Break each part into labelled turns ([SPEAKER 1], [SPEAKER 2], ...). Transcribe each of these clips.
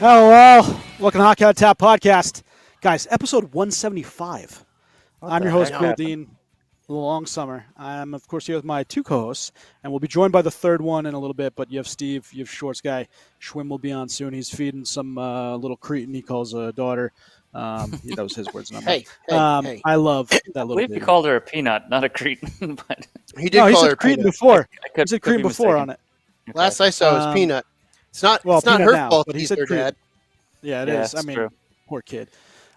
[SPEAKER 1] Oh, well, welcome to Hockey on Tap podcast. Guys, episode 175. I'm your host, Bill Dean. A long summer. I'm, of course, here with my two co-hosts, and we'll be joined by the third one in a little bit, but you have Steve, you have Shorts Guy. Schwim will be on soon. He's feeding some little cretin he calls a daughter. That was his words, not mine.
[SPEAKER 2] Hey.
[SPEAKER 1] I love that
[SPEAKER 3] I
[SPEAKER 1] little
[SPEAKER 3] believe
[SPEAKER 1] baby.
[SPEAKER 3] you called her a peanut, not a cretin. But
[SPEAKER 2] He did call her
[SPEAKER 1] cretin
[SPEAKER 2] peanut.
[SPEAKER 1] before.
[SPEAKER 3] He
[SPEAKER 1] said cretin before on it.
[SPEAKER 3] Okay.
[SPEAKER 2] Last I saw was peanut. It's not
[SPEAKER 1] Peanut
[SPEAKER 2] her
[SPEAKER 1] now,
[SPEAKER 2] fault
[SPEAKER 1] but he
[SPEAKER 2] he's
[SPEAKER 1] said
[SPEAKER 2] her
[SPEAKER 1] cretin.
[SPEAKER 2] dad.
[SPEAKER 1] Yeah, it
[SPEAKER 3] Yeah,
[SPEAKER 1] is. I
[SPEAKER 3] that's
[SPEAKER 1] mean,
[SPEAKER 3] true.
[SPEAKER 1] poor kid.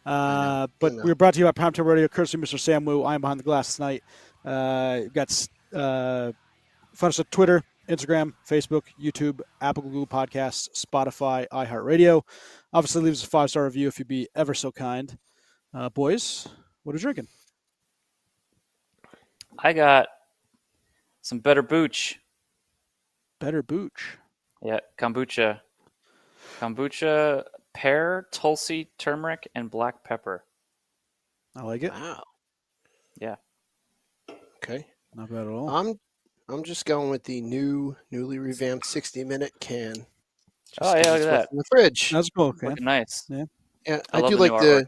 [SPEAKER 2] I
[SPEAKER 1] But
[SPEAKER 2] know.
[SPEAKER 1] we're brought to you by Primetime Radio, courtesy of Mr. Sam Wu. I am behind the glass tonight. You've got find us on Twitter, Instagram, Facebook, YouTube, Apple, Google Podcasts, Spotify, iHeartRadio. Obviously, leave us a 5-star review if you'd be ever so kind. Boys, what are you drinking?
[SPEAKER 3] I got some better booch.
[SPEAKER 1] Better Booch.
[SPEAKER 3] Yeah, kombucha. Kombucha, pear, tulsi, turmeric, and black pepper.
[SPEAKER 1] I like it.
[SPEAKER 2] Wow.
[SPEAKER 3] Yeah.
[SPEAKER 2] Okay.
[SPEAKER 1] Not bad at all.
[SPEAKER 2] I'm just going with the newly revamped 60-minute can. Just
[SPEAKER 3] Oh, yeah,
[SPEAKER 2] 'cause
[SPEAKER 3] look
[SPEAKER 2] it's
[SPEAKER 3] at
[SPEAKER 2] what's
[SPEAKER 3] that.
[SPEAKER 2] in the fridge.
[SPEAKER 1] That's cool. Okay.
[SPEAKER 3] Looking nice.
[SPEAKER 2] Yeah,
[SPEAKER 3] I
[SPEAKER 2] I
[SPEAKER 3] love
[SPEAKER 2] do
[SPEAKER 3] the
[SPEAKER 2] like
[SPEAKER 3] new
[SPEAKER 2] the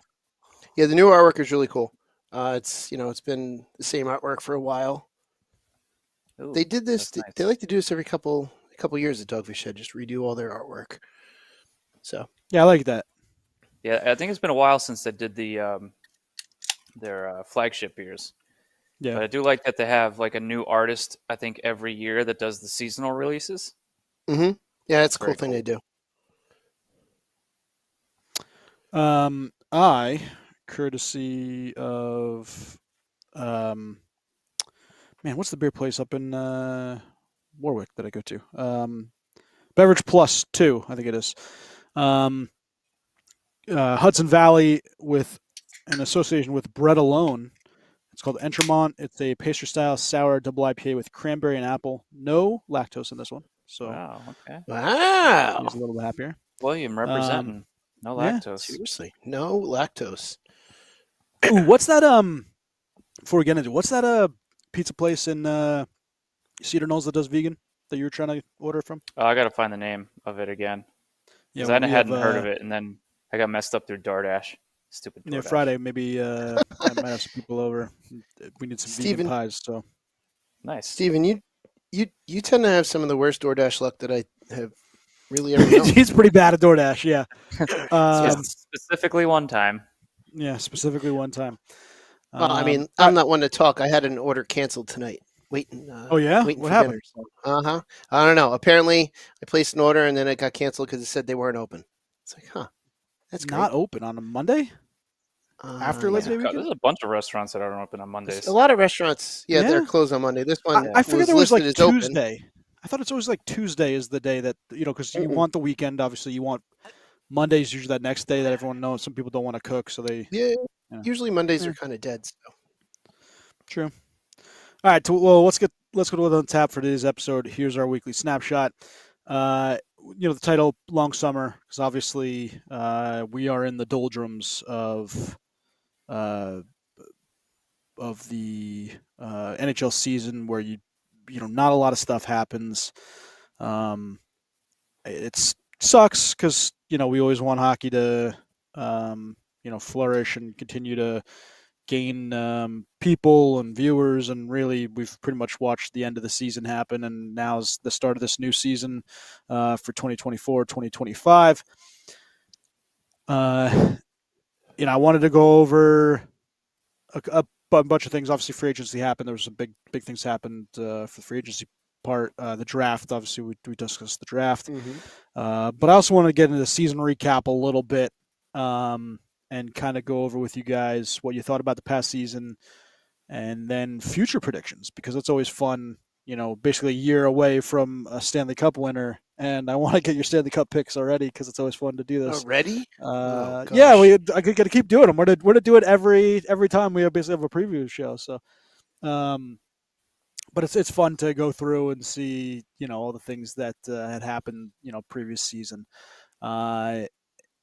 [SPEAKER 3] artwork.
[SPEAKER 2] the new artwork is really cool. It's it's been the same artwork for a while.
[SPEAKER 3] Ooh,
[SPEAKER 2] They did this.
[SPEAKER 3] that's nice.
[SPEAKER 2] They like to do this every couple years at Dogfish Head. Just redo all their artwork. So
[SPEAKER 1] Yeah, I like that.
[SPEAKER 3] Yeah, I think it's been a while since they did their flagship beers.
[SPEAKER 1] Yeah.
[SPEAKER 3] But I do like that they have like a new artist, I think, every year that does the seasonal releases.
[SPEAKER 2] yeah, it's a cool
[SPEAKER 3] Very
[SPEAKER 2] thing
[SPEAKER 3] cool.
[SPEAKER 2] they do.
[SPEAKER 1] I, courtesy of, what's the beer place up in Warwick that I go to? Beverage Plus 2, I think it is. Hudson Valley with an association with Bread Alone. It's called Entremont. It's a pastry-style sour double IPA with cranberry and apple. No lactose in this one, so
[SPEAKER 3] Wow. Okay.
[SPEAKER 2] Wow.
[SPEAKER 1] he's a little bit happier.
[SPEAKER 3] William representing. No
[SPEAKER 1] yeah.
[SPEAKER 3] lactose.
[SPEAKER 2] Seriously, no lactose.
[SPEAKER 1] Ooh, what's that? Before we get into it, what's that? Pizza place in Cedar Knolls that does vegan that you were trying to order from?
[SPEAKER 3] Oh, I got to find the name of it again. Because
[SPEAKER 1] we
[SPEAKER 3] I hadn't
[SPEAKER 1] have,
[SPEAKER 3] heard of it, and then I got messed up through DoorDash. Stupid DoorDash.
[SPEAKER 1] Yeah, Friday maybe. I might have some people over. We need some
[SPEAKER 2] Steven.
[SPEAKER 1] vegan pies. So
[SPEAKER 3] Nice.
[SPEAKER 2] Steven, you tend to have some of the worst DoorDash luck that I have really ever known.
[SPEAKER 1] he's pretty bad at DoorDash. Yeah.
[SPEAKER 3] Specifically one time.
[SPEAKER 1] Yeah, specifically one time.
[SPEAKER 2] Well, I mean, I'm not one to talk. I had an order canceled tonight. Waiting.
[SPEAKER 1] Oh yeah,
[SPEAKER 2] waiting
[SPEAKER 1] what
[SPEAKER 2] for
[SPEAKER 1] happened?
[SPEAKER 2] dinner. So, I don't know. Apparently, I placed an order and then it got canceled because it said they weren't open. It's like, that's great.
[SPEAKER 1] Not open on a Monday. After Labor Day
[SPEAKER 3] There's
[SPEAKER 1] weekend?
[SPEAKER 3] a bunch of restaurants that aren't open on Mondays.
[SPEAKER 2] A lot of restaurants,
[SPEAKER 1] Yeah.
[SPEAKER 2] they're closed on Monday. This one,
[SPEAKER 1] I figured it was like
[SPEAKER 2] listed as open.
[SPEAKER 1] Tuesday. I thought it's always like Tuesday is the day that because you
[SPEAKER 2] Mm-mm.
[SPEAKER 1] want the weekend. Obviously, you want Monday's usually that next day that everyone knows. Some people don't want to cook, so they.
[SPEAKER 2] Yeah,
[SPEAKER 1] Yeah.
[SPEAKER 2] usually Mondays
[SPEAKER 1] Yeah.
[SPEAKER 2] are kind of dead. So.
[SPEAKER 1] True. All right. Well, let's go to what's on tap for today's episode. Here's our weekly snapshot. The title "Long Summer" because obviously we are in the doldrums of the NHL season where not a lot of stuff happens. It sucks because we always want hockey to flourish and continue to gain people and viewers, and really we've pretty much watched the end of the season happen, and now's the start of this new season for 2024-2025. I wanted to go over a bunch of things. Obviously, free agency happened. There was some big things happened for the free agency part. The draft, obviously, we discussed the draft. But I also want to get into the season recap a little bit and kind of go over with you guys what you thought about the past season and then future predictions, because it's always fun, basically a year away from a Stanley Cup winner. And I want to get your Stanley Cup picks already because it's always fun to do this.
[SPEAKER 2] Already?
[SPEAKER 1] Yeah, I got to keep doing them. We're to do it every time we basically have a preview show. So, but it's fun to go through and see all the things that had happened previous season.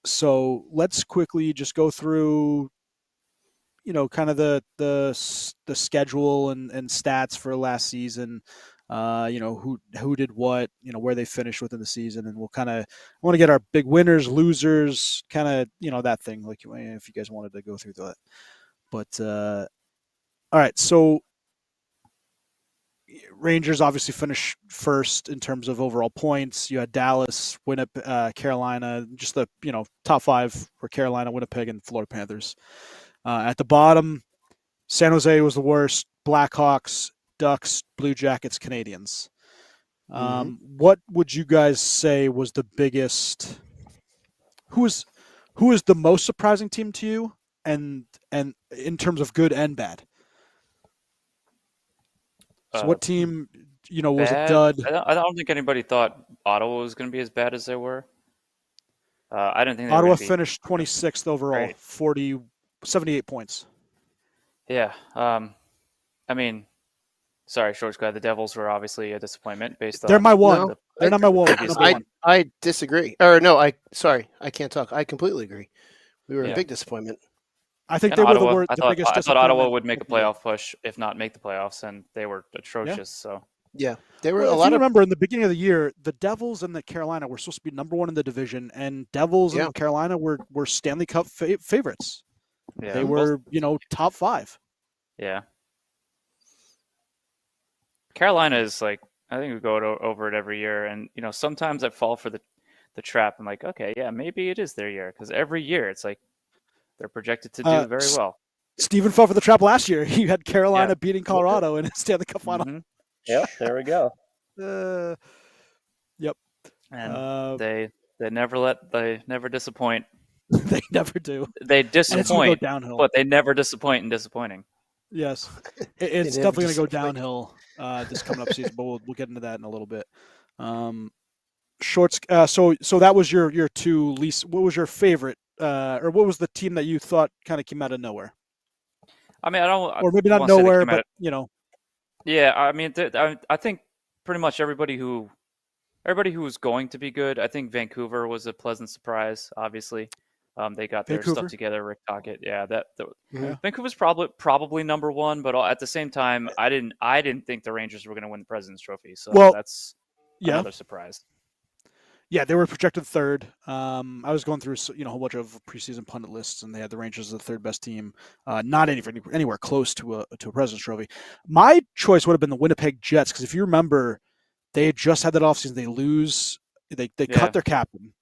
[SPEAKER 1] So let's quickly just go through kind of the schedule and stats for last season. who did what, where they finished within the season, and we'll kind of want to get our big winners, losers, kind of that thing. Like if you guys wanted to go through that, but all right, so Rangers obviously finished first in terms of overall points. You had Dallas, Winnipeg, Carolina. Just the top 5 were Carolina, Winnipeg, and Florida Panthers. At the bottom, San Jose was the worst. Blackhawks, Ducks, Blue Jackets, Canadians. What would you guys say was the biggest? Who is the most surprising team to you, and in terms of good and bad? So what team, was a dud?
[SPEAKER 3] I don't think anybody thought Ottawa was going to be as bad as they were. I didn't think they
[SPEAKER 1] Ottawa
[SPEAKER 3] were
[SPEAKER 1] finished 26th overall,
[SPEAKER 3] great.
[SPEAKER 1] 78 points.
[SPEAKER 3] Yeah. I mean, sorry, Shorts guy. The Devils were obviously a disappointment based on.
[SPEAKER 1] They're my one.
[SPEAKER 2] No,
[SPEAKER 1] They're not my one.
[SPEAKER 2] I disagree. Or no, I can't talk. I completely agree. We were a big disappointment.
[SPEAKER 1] I think they were the biggest disappointment.
[SPEAKER 3] I thought Ottawa would make a playoff push, if not make the playoffs, and they were atrocious. So
[SPEAKER 2] yeah, they were
[SPEAKER 1] if you remember in the beginning of the year, the Devils and the Carolina were supposed to be number 1 in the division, and Devils and Carolina were Stanley Cup favorites. Yeah, they were top 5.
[SPEAKER 3] Yeah. Carolina is like, I think we go over it every year, and sometimes I fall for the trap. I'm like, okay, yeah, maybe it is their year, because every year it's like they're projected to do very well.
[SPEAKER 1] Steven fell for the trap last year. He had Carolina beating Colorado in a Stanley Cup final.
[SPEAKER 3] Mm-hmm. Yeah, there we go.
[SPEAKER 1] Yep.
[SPEAKER 3] And they never disappoint.
[SPEAKER 1] They never do.
[SPEAKER 3] They disappoint,
[SPEAKER 1] downhill.
[SPEAKER 3] But they never disappoint in disappointing.
[SPEAKER 1] Yes, it's definitely going to go downhill this coming up season, but we'll get into that in a little bit. Shorts. So that was your 2 least. What was your favorite, or what was the team that you thought kind of came out of nowhere?
[SPEAKER 3] I mean,
[SPEAKER 1] or maybe not nowhere, but
[SPEAKER 3] Yeah, I mean, I think pretty much everybody who was going to be good. I think Vancouver was a pleasant surprise. Obviously, they got their stuff together. Rick Tocchet, Vancouver's probably number 1, but at the same time, I didn't think the Rangers were going to win the President's Trophy. So that's another surprise.
[SPEAKER 1] Yeah, they were projected 3rd. I was going through a whole bunch of preseason pundit lists, and they had the Rangers as the 3rd best team, not anywhere close to a President's Trophy. My choice would have been the Winnipeg Jets, because if you remember, they had just had that offseason. They cut their captain.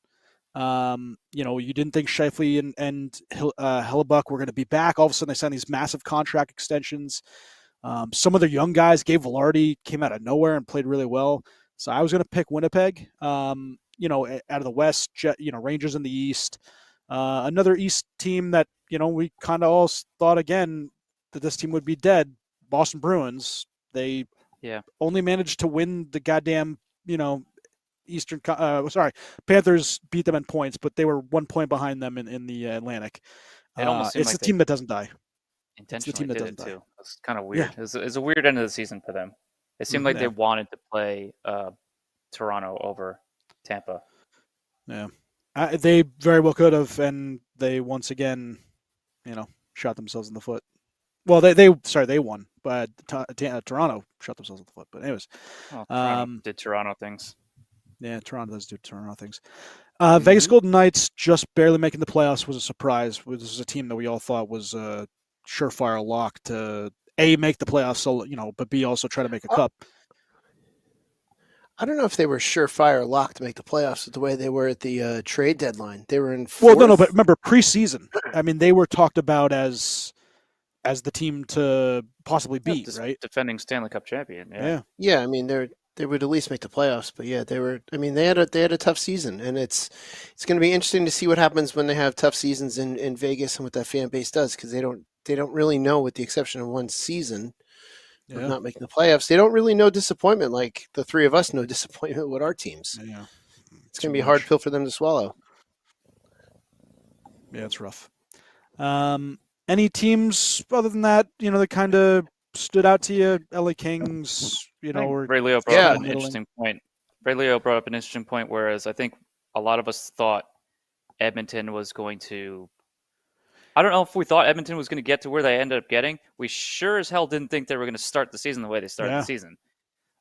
[SPEAKER 1] You didn't think Scheifele and Hellebuck were going to be back. All of a sudden, they signed these massive contract extensions. Some of their young guys, Gabe Vilardi, came out of nowhere and played really well. So I was going to pick Winnipeg. Out of the West, Rangers in the East. Another East team that, we kind of all thought again that this team would be dead. Boston Bruins. They only managed to win the goddamn, Panthers beat them in points, but they were 1 point behind them in the Atlantic. It's a team that doesn't die.
[SPEAKER 3] Intentionally did it too. It's kind of weird. Yeah. It's a weird end of the season for them. It seemed like they wanted to play Toronto over Tampa.
[SPEAKER 1] Yeah, they very well could have, and they once again, shot themselves in the foot. Well, they won, but Toronto shot themselves in the foot. But anyways,
[SPEAKER 3] Toronto did Toronto things.
[SPEAKER 1] Yeah, Toronto does do Toronto things. Vegas Golden Knights just barely making the playoffs was a surprise. This was a team that we all thought was a surefire lock to A, make the playoffs, so but B, also try to make a cup.
[SPEAKER 2] I don't know if they were surefire lock to make the playoffs with the way they were at the trade deadline. They were in 4th.
[SPEAKER 1] Well, no, but remember preseason. I mean, they were talked about as the team to possibly beat, right?
[SPEAKER 3] Defending Stanley Cup champion.
[SPEAKER 2] Yeah. I mean, they would at least make the playoffs, but yeah, they were. I mean, they had a tough season, and it's going to be interesting to see what happens when they have tough seasons in Vegas and what that fan base does, because they don't really know, with the exception of one season. Of not making the playoffs. They don't really know disappointment like the 3 of us know disappointment with our teams. Yeah. It's going to be a hard pill for them to swallow.
[SPEAKER 1] Yeah, it's rough. Any teams other than that, that kind of stood out to you? LA Kings, or
[SPEAKER 3] Ray Leo brought up an interesting point. Ray Leo brought up an interesting point, whereas I think a lot of us thought Edmonton was going to I don't know if we thought Edmonton was going to get to where they ended up getting. We sure as hell didn't think they were going to start the season the way they started the season.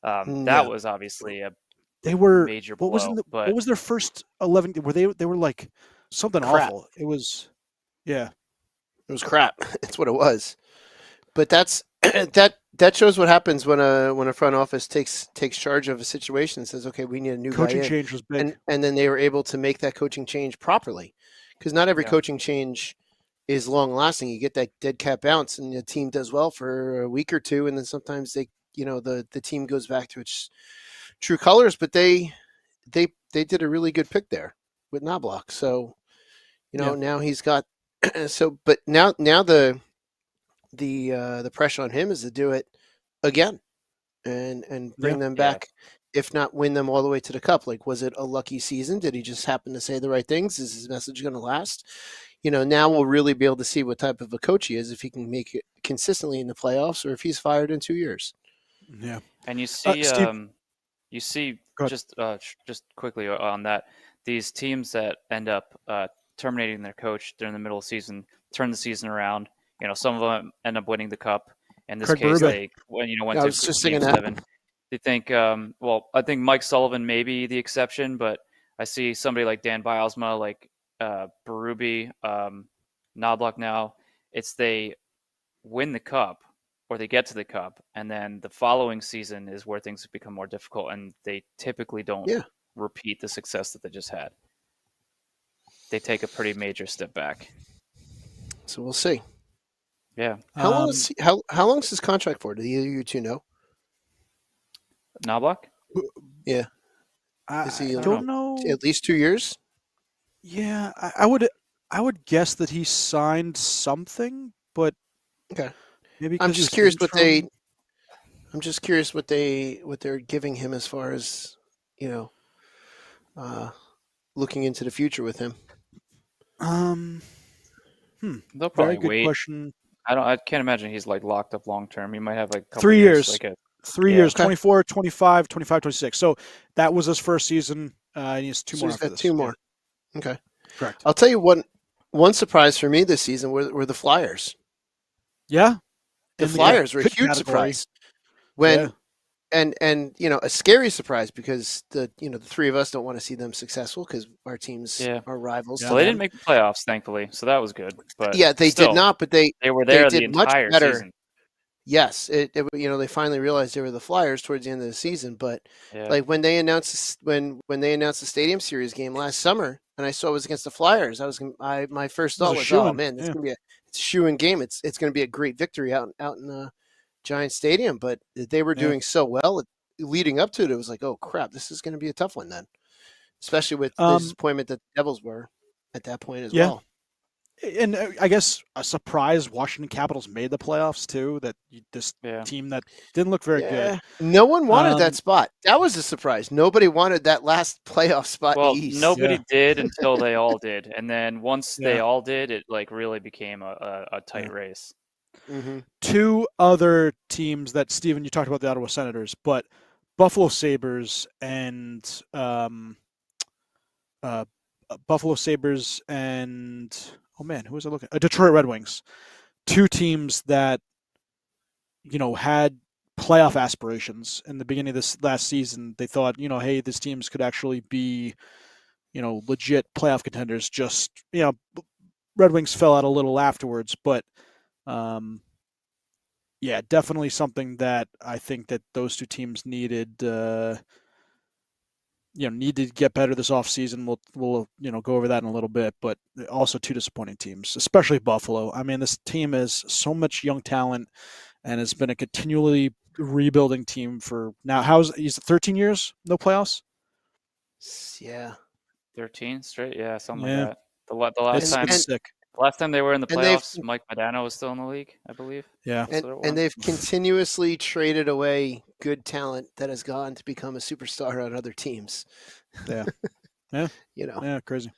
[SPEAKER 3] That was obviously a
[SPEAKER 1] They were
[SPEAKER 3] major
[SPEAKER 1] what was
[SPEAKER 3] blow. But
[SPEAKER 1] what was their first 11? Were they were like something
[SPEAKER 2] Crap.
[SPEAKER 1] awful? It was yeah.
[SPEAKER 2] It was crap. That's what it was. But that's that shows what happens when a front office takes charge of a situation and says, okay, we need a new
[SPEAKER 1] Coaching
[SPEAKER 2] guy in,
[SPEAKER 1] change was big.
[SPEAKER 2] and then they were able to make that coaching change properly, because not every
[SPEAKER 3] Yeah.
[SPEAKER 2] coaching change is long lasting. You get that dead cat bounce, and the team does well for a week or two, and then sometimes the team goes back to its true colors. But they did a really good pick there with Knobloch. So
[SPEAKER 1] Yeah.
[SPEAKER 2] now he's got but now the pressure on him is to do it again and bring them back, if not win them all the way to the cup. Like, was it a lucky season? Did he just happen to say the right things? Is his message going to last? Now we'll really be able to see what type of a coach he is, if he can make it consistently in the playoffs, or if he's fired in 2 years.
[SPEAKER 1] Yeah.
[SPEAKER 3] And you see,
[SPEAKER 1] Go ahead.
[SPEAKER 3] just quickly on that, these teams that end up terminating their coach during the middle of the season turn the season around. Some of them end up winning the cup. In this
[SPEAKER 1] Craig
[SPEAKER 3] case,
[SPEAKER 1] Berube.
[SPEAKER 3] they went
[SPEAKER 2] I
[SPEAKER 3] to
[SPEAKER 2] was just
[SPEAKER 3] Game
[SPEAKER 2] thinking that.
[SPEAKER 3] 7. They think, I think Mike Sullivan may be the exception, but I see somebody like Dan Bilesma, like Berube, Knobloch now. It's they win the cup, or they get to the cup, and then the following season is where things become more difficult, and they typically don't repeat the success that they just had. They take a pretty major step back.
[SPEAKER 2] So we'll see.
[SPEAKER 3] Yeah.
[SPEAKER 2] How long is his contract for? Do either of you two know?
[SPEAKER 3] Knobloch?
[SPEAKER 2] Yeah.
[SPEAKER 1] I
[SPEAKER 2] Is he
[SPEAKER 1] don't know.
[SPEAKER 2] at least 2 years?
[SPEAKER 1] Yeah, I would guess that he signed something, but
[SPEAKER 2] Okay.
[SPEAKER 1] maybe
[SPEAKER 2] I'm
[SPEAKER 1] 'cause
[SPEAKER 2] just
[SPEAKER 1] he
[SPEAKER 2] curious
[SPEAKER 1] was interim.
[SPEAKER 2] what they're giving him as far as looking into the future with him.
[SPEAKER 3] They'll
[SPEAKER 1] Very
[SPEAKER 3] probably
[SPEAKER 1] good
[SPEAKER 3] wait.
[SPEAKER 1] question.
[SPEAKER 3] I can't imagine he's like locked up long term. He might have like a couple
[SPEAKER 1] 3 years.
[SPEAKER 3] like a
[SPEAKER 1] 3
[SPEAKER 3] Yeah.
[SPEAKER 1] years,
[SPEAKER 2] Okay.
[SPEAKER 1] 24, 25, 25, 26. So that was his first season. And he has two
[SPEAKER 2] So
[SPEAKER 1] more
[SPEAKER 2] he's
[SPEAKER 1] after
[SPEAKER 2] got
[SPEAKER 1] this.
[SPEAKER 2] 2
[SPEAKER 1] Yeah,
[SPEAKER 2] more. Okay.
[SPEAKER 1] correct.
[SPEAKER 2] I'll tell you one surprise for me this season were the Flyers.
[SPEAKER 1] Yeah.
[SPEAKER 2] The
[SPEAKER 1] In the
[SPEAKER 2] Flyers were a
[SPEAKER 1] good
[SPEAKER 2] huge
[SPEAKER 1] category.
[SPEAKER 2] surprise. When
[SPEAKER 1] Yeah.
[SPEAKER 2] and a scary surprise, because the three of us don't want to see them successful, because our teams
[SPEAKER 3] Yeah.
[SPEAKER 2] are rivals.
[SPEAKER 1] Yeah.
[SPEAKER 2] to
[SPEAKER 3] Well, they
[SPEAKER 2] them.
[SPEAKER 3] didn't make the playoffs, thankfully, so that was good. But
[SPEAKER 2] Yeah, they
[SPEAKER 3] still,
[SPEAKER 2] did not, but they
[SPEAKER 3] were there the
[SPEAKER 2] did much
[SPEAKER 3] entire
[SPEAKER 2] better.
[SPEAKER 3] season.
[SPEAKER 2] Yes, they finally realized they were the Flyers towards the end of the season. But
[SPEAKER 3] Yeah.
[SPEAKER 2] like when they announced the Stadium Series game last summer, and I saw it was against the Flyers, my first
[SPEAKER 1] It was
[SPEAKER 2] thought
[SPEAKER 1] a
[SPEAKER 2] was,
[SPEAKER 1] shoo-in.
[SPEAKER 2] oh man, it's
[SPEAKER 1] Yeah.
[SPEAKER 2] gonna be it's a shoo-in game. It's going to be a great victory out in Giant Stadium. But they were
[SPEAKER 1] Yeah.
[SPEAKER 2] doing so well leading up to it. It was like, oh crap, this is going to be a tough one then, especially with the disappointment that the Devils were at that point as
[SPEAKER 1] Yeah.
[SPEAKER 2] well.
[SPEAKER 1] And I guess a surprise, Washington Capitals made the playoffs too. That this
[SPEAKER 3] Yeah.
[SPEAKER 1] team that didn't look very good.
[SPEAKER 2] No one wanted
[SPEAKER 1] Um,
[SPEAKER 2] that spot. That was a surprise. Nobody wanted that last playoff spot
[SPEAKER 3] Well,
[SPEAKER 2] in the East.
[SPEAKER 3] nobody
[SPEAKER 1] Yeah.
[SPEAKER 3] did until they all did, and then once they
[SPEAKER 1] Yeah.
[SPEAKER 3] all did, it like really became a tight
[SPEAKER 1] Yeah.
[SPEAKER 3] race.
[SPEAKER 2] Mm-hmm.
[SPEAKER 1] Two other teams that Steven, you talked about the Ottawa Senators, but Buffalo Sabres and oh man, who was I looking? Detroit Red Wings. Two teams that had playoff aspirations in the beginning of this last season. They thought, hey, these teams could actually be, legit playoff contenders. Just, Red Wings fell out a little afterwards, but yeah, definitely something that I think that those two teams needed. Need to get better this offseason. We'll go over that in a little bit, but also two disappointing teams, especially Buffalo. I mean, this team has so much young talent and has been a continually rebuilding team for now. He's 13 years, no playoffs?
[SPEAKER 2] Yeah.
[SPEAKER 3] 13 straight, yeah, something
[SPEAKER 1] Yeah.
[SPEAKER 3] like that. The last time,
[SPEAKER 1] It's sick.
[SPEAKER 3] last time they were in the
[SPEAKER 2] and they've-
[SPEAKER 3] playoffs, Mike Modano was still in the league, I believe.
[SPEAKER 1] Yeah.
[SPEAKER 3] That's what it was.
[SPEAKER 2] And they've continuously traded away good talent that has gone to become a superstar on other teams.
[SPEAKER 1] Yeah. Yeah.
[SPEAKER 2] Yeah.
[SPEAKER 1] Crazy.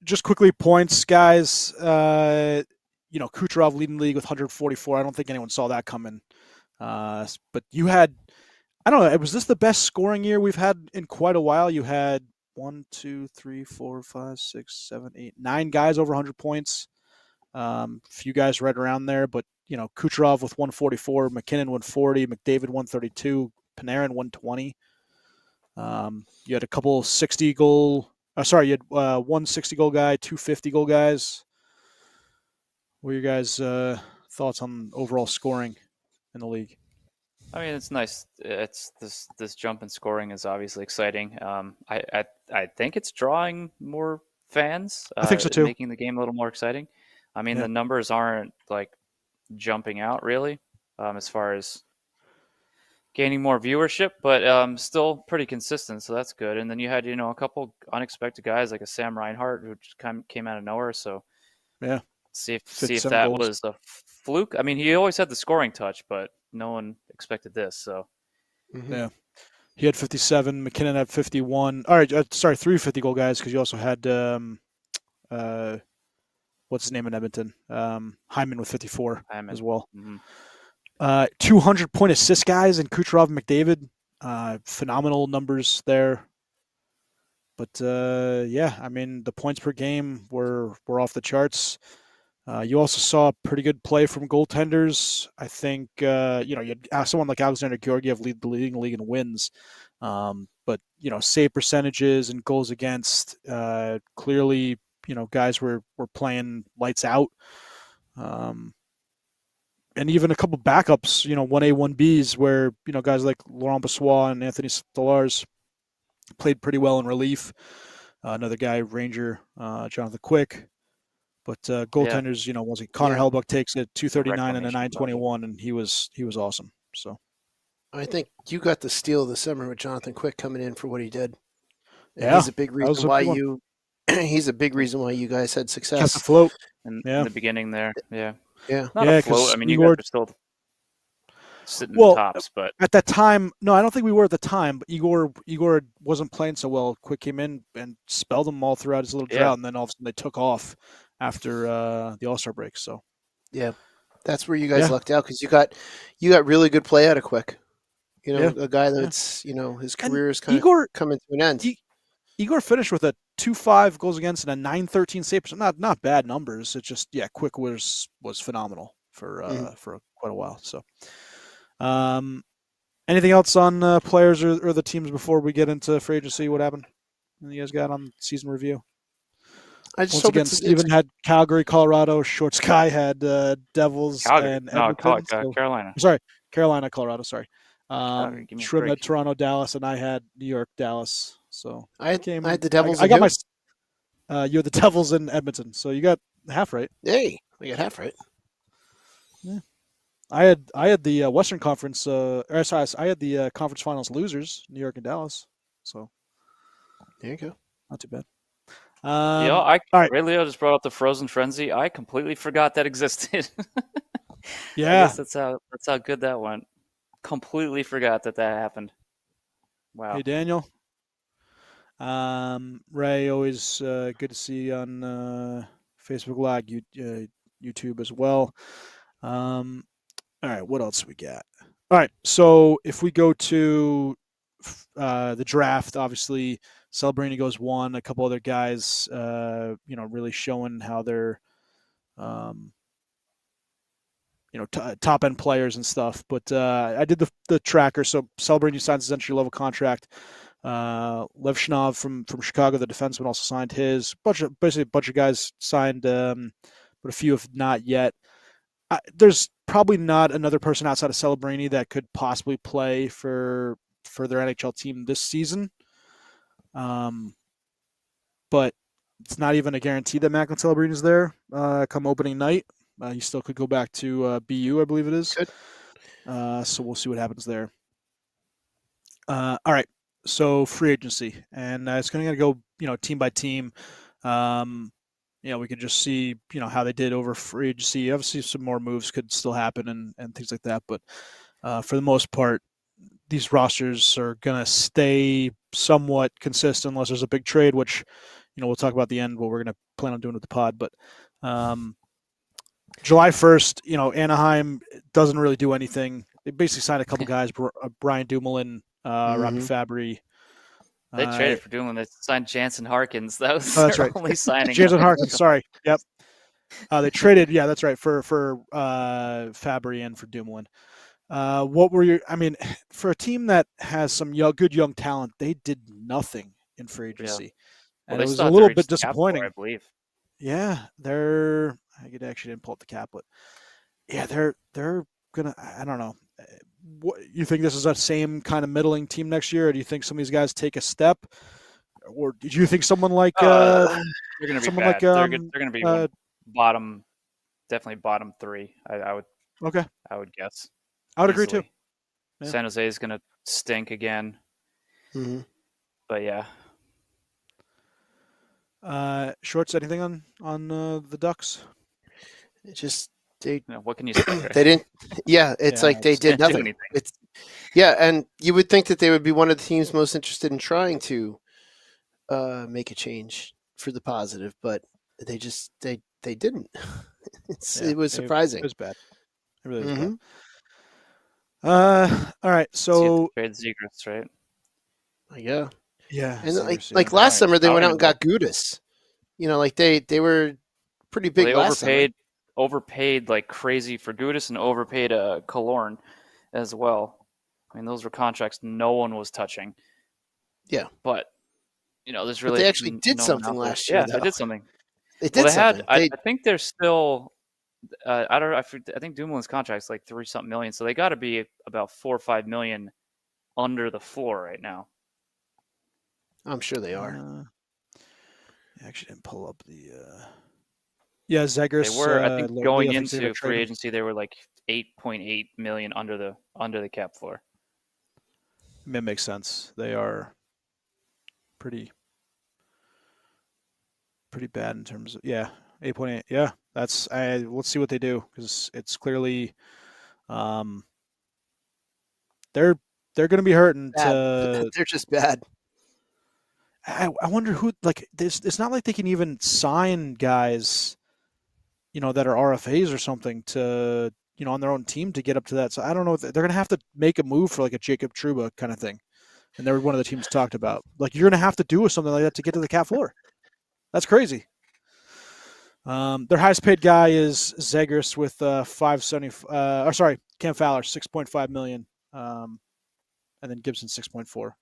[SPEAKER 1] Just quickly, points, guys. Kucherov leading the league with 144. I don't think anyone saw that coming. But you had, I don't know, was this the best scoring year we've had in quite a while? You had 1, 2, 3, 4, 5, 6, 7, 8, 9 guys over 100 points. Few guys right around there, but Kucherov with 144, McKinnon 140, McDavid 132, Panarin 120. You had a couple 60 goal. You had one 60 goal guy, two 50 goal guys. What are your guys' thoughts on overall scoring in the league?
[SPEAKER 3] I mean, it's nice. It's this jump in scoring is obviously exciting. I think it's drawing more fans,
[SPEAKER 1] I think so too.
[SPEAKER 3] making the game a little more exciting. I mean,
[SPEAKER 1] Yeah.
[SPEAKER 3] the numbers aren't like jumping out really, as far as gaining more viewership, but still pretty consistent. So that's good. And then you had a couple unexpected guys like a Sam Reinhart who just came out of nowhere. So
[SPEAKER 1] Yeah.
[SPEAKER 3] see if
[SPEAKER 1] 57
[SPEAKER 3] that
[SPEAKER 1] goals.
[SPEAKER 3] was a fluke. I mean, he always had the scoring touch, but no one expected this. So
[SPEAKER 1] Yeah. He had 57. McKinnon had 51. All right, sorry, 3 50-goal guys because you also had what's his name in Edmonton? Hyman with 54 as well. 200 point assist guys in Kucherov and McDavid. Phenomenal numbers there. But yeah, I mean the points per game were off the charts. You also saw pretty good play from goaltenders. I think you had someone like Alexander Georgiev lead the league in wins, but save percentages and goals against clearly guys were playing lights out, and even a couple backups 1A 1Bs where guys like Laurent Brossoit and Anthony Stolarz played pretty well in relief. Another guy, Ranger Jonathan Quick. But goaltenders, Connor Hellebuyck takes it 239 and a 921, and he was awesome. So
[SPEAKER 2] I think you got the steal of the summer with Jonathan Quick coming in for what he did. And
[SPEAKER 1] yeah,
[SPEAKER 2] he's a big reason why you. He's a big reason why you guys had success.
[SPEAKER 1] Kept afloat
[SPEAKER 3] in the beginning there. Yeah.
[SPEAKER 2] Yeah.
[SPEAKER 3] Not afloat. I mean, you guys are still sitting tops, but
[SPEAKER 1] at that time, no, I don't think we were at the time. But Igor wasn't playing so well. Quick came in and spelled them all throughout his little drought, and then all of a sudden they took off after the All-Star break. So
[SPEAKER 2] yeah, that's where you guys lucked out because you got really good play out of Quick. A guy that's his career is kind of coming to an end.
[SPEAKER 1] Igor finished with a 2.5 goals against and a 913 save percent. Not bad numbers. It's just Quick was phenomenal for quite a while. So, anything else on players or the teams before we get into free agency? What happened? You guys got on season review? Once again, Steven had Calgary, Colorado. Short Sky had Devils and Edmonton.
[SPEAKER 3] Carolina.
[SPEAKER 1] Sorry, Carolina, Colorado. Sorry.
[SPEAKER 3] Shrimp
[SPEAKER 1] had Toronto, Dallas, and I had New York, Dallas. So
[SPEAKER 2] I had the Devils.
[SPEAKER 1] I got you had the Devils in Edmonton, so you got half right.
[SPEAKER 2] Hey, we got half right.
[SPEAKER 1] Yeah, I had the Western Conference. I had the conference finals losers, New York and Dallas. So
[SPEAKER 2] there you go.
[SPEAKER 1] Not too bad.
[SPEAKER 3] Ray Leo just brought up the Frozen Frenzy. I completely forgot that existed.
[SPEAKER 1] Yeah,
[SPEAKER 3] I guess that's how good that went. Completely forgot that happened. Wow.
[SPEAKER 1] Hey Daniel. Ray, always good to see you on Facebook Live, YouTube as well. All right, what else we got? All right, so if we go to the draft, obviously Celebrini goes 1. A couple other guys, really showing how they're, top end players and stuff. But I did the tracker. So Celebrini signs his entry level contract. Lev Shnov from Chicago, the defenseman, also signed his. Basically a bunch of guys signed, but a few have not yet. There's probably not another person outside of Celebrini that could possibly play for their NHL team this season. But it's not even a guarantee that Macklin Celebrini is there come opening night. He still could go back to BU, I believe it is.
[SPEAKER 2] Good.
[SPEAKER 1] So we'll see what happens there. All right. So free agency, and it's going to go, team by team. We could just see, how they did over free agency. Obviously, some more moves could still happen and things like that. But for the most part, these rosters are going to stay somewhat consistent unless there's a big trade, which, we'll talk about at the end what we're going to plan on doing with the pod. But July 1st, Anaheim doesn't really do anything. They basically signed a couple guys, Brian Dumoulin, Robbie Fabry.
[SPEAKER 3] They traded for Dumoulin. They signed Jansen Harkins. That was
[SPEAKER 1] that's
[SPEAKER 3] their
[SPEAKER 1] right.
[SPEAKER 3] only signing.
[SPEAKER 1] Jansen Harkins, sorry. Yep. They traded, yeah, that's right, for Fabry and for Dumoulin. What were your? I mean, for a team that has some good young talent, they did nothing in free
[SPEAKER 3] Yeah.
[SPEAKER 1] agency,
[SPEAKER 3] Well,
[SPEAKER 1] and
[SPEAKER 3] they
[SPEAKER 1] it was
[SPEAKER 3] still
[SPEAKER 1] a
[SPEAKER 3] have to
[SPEAKER 1] little
[SPEAKER 3] reach
[SPEAKER 1] bit
[SPEAKER 3] the cap floor, I
[SPEAKER 1] disappointing.
[SPEAKER 3] believe.
[SPEAKER 1] Yeah, I actually didn't pull up the cap, but yeah, they're gonna. I don't know. What you think this is the same kind of middling team next year, or do you think some of these guys take a step, or did you think someone like
[SPEAKER 3] They're going to be
[SPEAKER 1] someone like
[SPEAKER 3] bad. They're going to be one bottom, definitely bottom 3.
[SPEAKER 1] okay,
[SPEAKER 3] I would guess
[SPEAKER 1] I would agree too.
[SPEAKER 3] easily.
[SPEAKER 1] Yeah.
[SPEAKER 3] San Jose is going to stink again,
[SPEAKER 2] Mm-hmm.
[SPEAKER 3] but yeah.
[SPEAKER 1] Shorts, anything on the Ducks?
[SPEAKER 2] It just they
[SPEAKER 3] What can you say? Right?
[SPEAKER 2] they didn't. Yeah, it's
[SPEAKER 1] Yeah,
[SPEAKER 2] like they did
[SPEAKER 3] Can't do
[SPEAKER 2] nothing.
[SPEAKER 3] anything.
[SPEAKER 2] It's and you would think that they would be one of the teams most interested in trying to make a change for the positive, but they just they didn't. It was
[SPEAKER 1] It
[SPEAKER 2] surprising.
[SPEAKER 1] was bad. It really was
[SPEAKER 2] Mm-hmm.
[SPEAKER 1] bad. All right. So
[SPEAKER 3] trade Zegras, right?
[SPEAKER 2] Yeah,
[SPEAKER 1] yeah,
[SPEAKER 2] and
[SPEAKER 1] Zegers,
[SPEAKER 2] like
[SPEAKER 3] All
[SPEAKER 2] last
[SPEAKER 3] right.
[SPEAKER 2] summer they
[SPEAKER 3] I don't
[SPEAKER 2] went out
[SPEAKER 3] even
[SPEAKER 2] and
[SPEAKER 3] know.
[SPEAKER 2] got Gudis. Like they were pretty
[SPEAKER 3] Well,
[SPEAKER 2] big
[SPEAKER 3] they
[SPEAKER 2] last summer.
[SPEAKER 3] overpaid like crazy for Gudis and overpaid Killorn as well. I mean, those were contracts no one was touching.
[SPEAKER 2] Yeah,
[SPEAKER 3] But there's
[SPEAKER 2] but
[SPEAKER 3] really
[SPEAKER 2] they actually did
[SPEAKER 3] no one
[SPEAKER 2] something
[SPEAKER 3] out there.
[SPEAKER 2] last year,
[SPEAKER 3] Yeah, they
[SPEAKER 2] though.
[SPEAKER 3] did something.
[SPEAKER 2] They
[SPEAKER 3] Well,
[SPEAKER 2] did
[SPEAKER 3] they had.
[SPEAKER 2] something.
[SPEAKER 3] I think they're still. I don't. I think Dumoulin's contract's like 3-something million, so they got to be about 4 or 5 million under the floor right now.
[SPEAKER 2] I'm sure they are.
[SPEAKER 1] I actually didn't pull up the. Yeah, Zegers.
[SPEAKER 3] They were. I think going
[SPEAKER 1] thinks they're gonna
[SPEAKER 3] into
[SPEAKER 1] trade
[SPEAKER 3] free
[SPEAKER 1] him.
[SPEAKER 3] agency, they were like 8.8 million under the cap floor.
[SPEAKER 1] I mean, it makes sense. They are pretty bad in terms of 8.8. Yeah, that's. Let's see what they do because it's clearly, um, they're going to be hurting.
[SPEAKER 2] Bad. They're just bad.
[SPEAKER 1] I wonder who like this. It's not like they can even sign guys, that are RFAs or something to on their own team to get up to that. So I don't know. They're going to have to make a move for like a Jacob Trouba kind of thing, and they're one of the teams talked about. Like you're going to have to do something like that to get to the cap floor. That's crazy. Their highest paid guy is Zegers with 570. Cam Fowler 6.5 million, and then Gibson 6.4.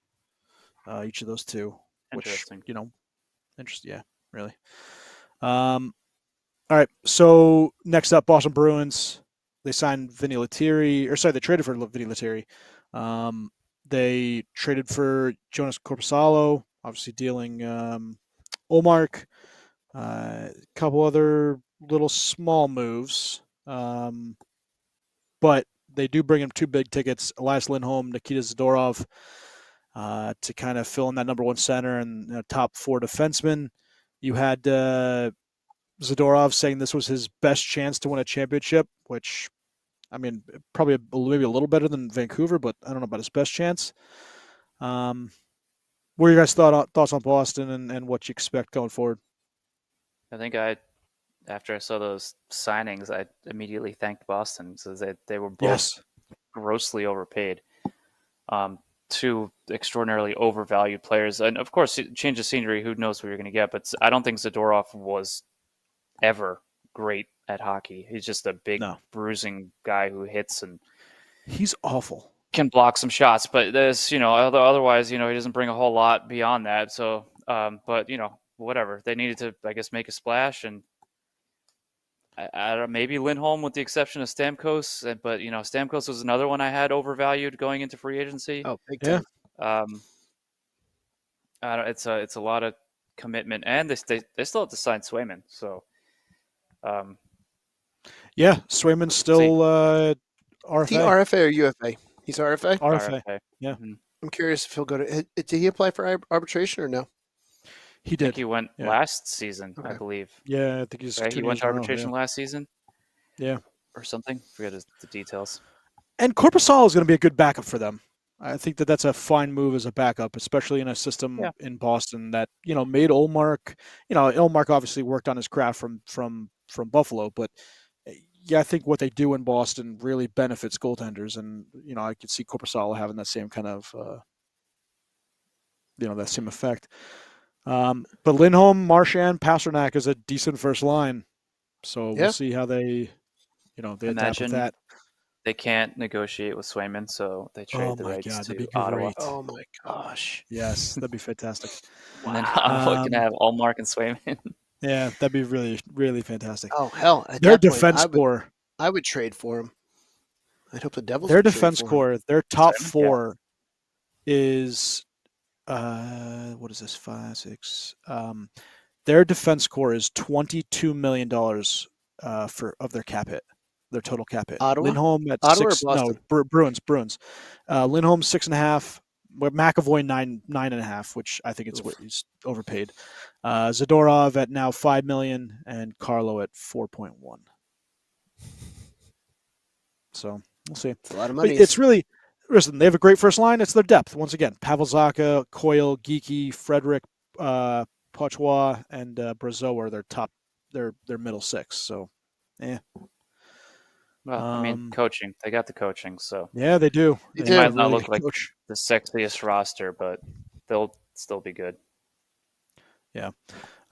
[SPEAKER 1] Each of those two, which
[SPEAKER 3] Interesting.
[SPEAKER 1] interesting. Yeah, really. All right. So next up, Boston Bruins. They signed Vinny Lettieri, they traded for Vinny Lettieri. They traded for Jonas Corpusalo, obviously dealing Olmark. A couple other little small moves, but they do bring in 2 big tickets: Elias Lindholm, Nikita Zadorov, to kind of fill in that number 1 center and top 4 defensemen. You had Zadorov saying this was his best chance to win a championship, which, I mean, probably maybe a little better than Vancouver, but I don't know about his best chance. What are your guys' thoughts on Boston and what you expect going forward?
[SPEAKER 3] I think after I saw those signings, I immediately thanked Boston because they were both grossly overpaid. 2 extraordinarily overvalued players, and of course, change of scenery. Who knows what you're going to get? But I don't think Zadorov was ever great at hockey. He's just a big bruising guy who hits, and
[SPEAKER 1] he's awful.
[SPEAKER 3] Can block some shots, but there's otherwise he doesn't bring a whole lot beyond that. So, but whatever, they needed to, I guess, make a splash, and I don't, maybe Lindholm with the exception of Stamkos, but Stamkos was another one I had overvalued going into free agency.
[SPEAKER 2] Oh, big time.
[SPEAKER 3] It's a lot of commitment, and they still have to sign Swayman. So,
[SPEAKER 1] Swayman's still RFA.
[SPEAKER 2] Is he RFA or UFA? He's RFA.
[SPEAKER 1] RFA. Yeah.
[SPEAKER 3] Mm-hmm.
[SPEAKER 2] I'm curious if he'll go to. Did he apply for arbitration or no?
[SPEAKER 1] He did.
[SPEAKER 3] I think he went last season, I believe.
[SPEAKER 1] Yeah, I think
[SPEAKER 3] he went to arbitration last season.
[SPEAKER 1] Yeah,
[SPEAKER 3] or something. Forget the details.
[SPEAKER 1] And Corpusalo is going to be a good backup for them. I think that's a fine move as a backup, especially in a system in Boston that made Olmark. Olmark obviously worked on his craft from Buffalo, but I think what they do in Boston really benefits goaltenders, and I could see Corpusalo having that same kind of that same effect. But Lindholm, Marchand, Pasternak is a decent first line. So
[SPEAKER 2] Yeah.
[SPEAKER 1] we'll see how they adapt with
[SPEAKER 3] Imagine
[SPEAKER 1] that.
[SPEAKER 3] they can't negotiate with Swayman, so they trade the
[SPEAKER 1] my
[SPEAKER 3] rights
[SPEAKER 1] God, that'd
[SPEAKER 3] to
[SPEAKER 1] be
[SPEAKER 3] Ottawa.
[SPEAKER 1] great.
[SPEAKER 2] Oh my gosh.
[SPEAKER 1] Yes, that'd be fantastic.
[SPEAKER 3] And then Ottawa can
[SPEAKER 1] Um,
[SPEAKER 3] have Allmark and Swayman.
[SPEAKER 1] Yeah, that'd be really, really fantastic.
[SPEAKER 2] Oh hell! At
[SPEAKER 1] Their
[SPEAKER 2] that point,
[SPEAKER 1] defense core,
[SPEAKER 2] I would trade for him. I'd hope the Devils
[SPEAKER 1] their
[SPEAKER 2] would trade
[SPEAKER 1] defense
[SPEAKER 2] for him.
[SPEAKER 1] core, their top
[SPEAKER 3] Swayman? Yeah.
[SPEAKER 1] four is what is this? 5, 6. Their defense core is $22 million of their cap hit, their total cap hit.
[SPEAKER 2] Ottawa?
[SPEAKER 1] Lindholm at
[SPEAKER 2] Ottawa or
[SPEAKER 1] 6. No,
[SPEAKER 2] Boston?
[SPEAKER 1] Bruins. Lindholm 6.5. McAvoy 9.5, which I think he's overpaid. Zadorov at now $5 million, and Carlo at 4.1. So we'll see.
[SPEAKER 2] It's a lot of
[SPEAKER 1] But
[SPEAKER 2] money.
[SPEAKER 1] it's really, listen, they have a great first line. It's their depth. Once again, Pavel Zacha, Coyle, Geeky, Frederick, Poitras, and Brazeau are their top, their middle six. So, yeah.
[SPEAKER 3] Well, I mean, coaching. They got the coaching, so
[SPEAKER 1] yeah, they do.
[SPEAKER 3] They might not look like the sexiest roster, but they'll still be good.
[SPEAKER 1] Yeah.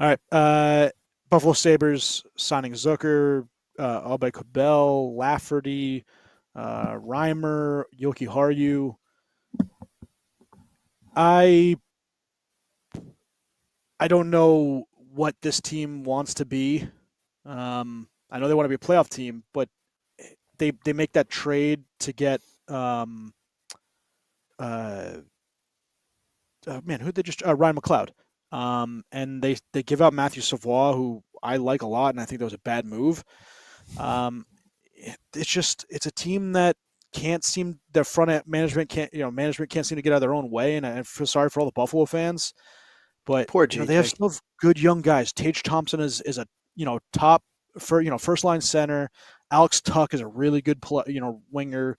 [SPEAKER 1] All right. Buffalo Sabres signing Zucker, Albay Cabell, Lafferty, Reimer, Yoki Haru. I don't know what this team wants to be. I know they want to be a playoff team, but they make that trade to get who'd they just Ryan McLeod. And they give out Matthew Savoie, who I like a lot, and I think that was a bad move. It's a team that can't seem, their front end management can't seem to get out of their own way, and I feel sorry for all the Buffalo fans. But
[SPEAKER 2] poor
[SPEAKER 1] they have still good young guys. Tage Thompson is a top first line center. Alex Tuck is a really good winger.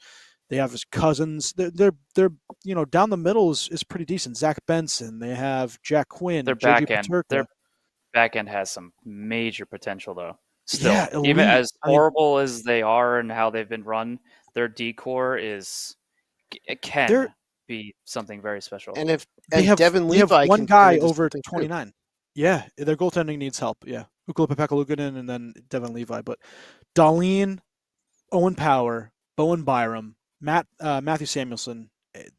[SPEAKER 1] They have his cousins. They're down the middle is pretty decent. Zach Benson. They have Jack Quinn.
[SPEAKER 3] Their back end has some major potential, though. Still,
[SPEAKER 1] yeah, elite.
[SPEAKER 3] Even as horrible as they are and how they've been run, their decor can be something very special.
[SPEAKER 2] And Devin Levi,
[SPEAKER 1] have one guy over 29. Yeah, their goaltending needs help. Yeah, Ukko Pekka-Luukkonen and then Devin Levi, but Dahlin, Owen Power, Bowen Byram, Matthew Samuelson.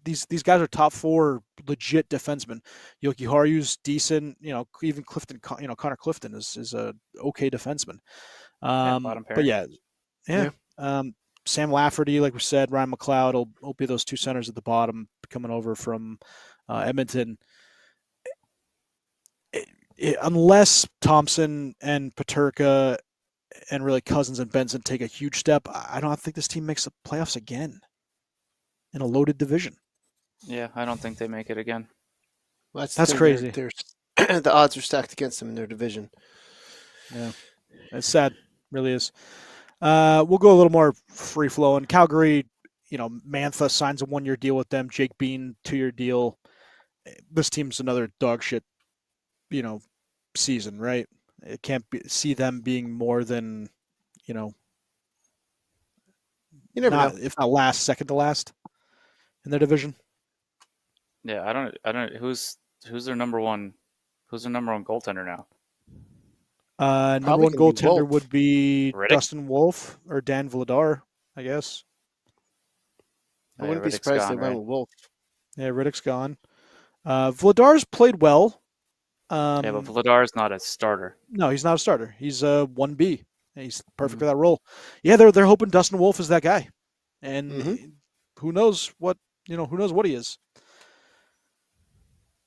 [SPEAKER 1] These guys are top 4 legit defensemen. Yoki Haru's decent. Even Clifton. Connor Clifton is a okay defenseman. But yeah. Sam Lafferty, like we said, Ryan McLeod will be those two centers at the bottom coming over from Edmonton. Unless Thompson and Peterka and really Cousins and Benson take a huge step, I don't think this team makes the playoffs again in a loaded division.
[SPEAKER 3] Yeah, I don't think they make it again.
[SPEAKER 2] Well,
[SPEAKER 1] that's crazy.
[SPEAKER 2] The odds are stacked against them in their division.
[SPEAKER 1] Yeah, it's sad. Really is. We'll go a little more free flowing. Calgary, Mantha signs a 1-year deal with them. Jake Bean, 2-year deal. This team's another dog shit, season, right? It can't see them being more than,
[SPEAKER 2] you never know.
[SPEAKER 1] If not second to last in their division.
[SPEAKER 3] Yeah, I don't. Who's their number one? Who's their number one goaltender now?
[SPEAKER 1] Number one goaltender would be
[SPEAKER 3] Riddick?
[SPEAKER 1] Dustin Wolf or Dan Vladar, I guess.
[SPEAKER 2] I wouldn't be surprised if they went with Wolf.
[SPEAKER 1] Yeah, Riddick's gone. Vladar's played well.
[SPEAKER 3] Yeah, but Vladar's not a starter.
[SPEAKER 1] No, he's not a starter. He's a 1B. He's perfect for that role. Yeah, they're hoping Dustin Wolf is that guy, and who knows what he is.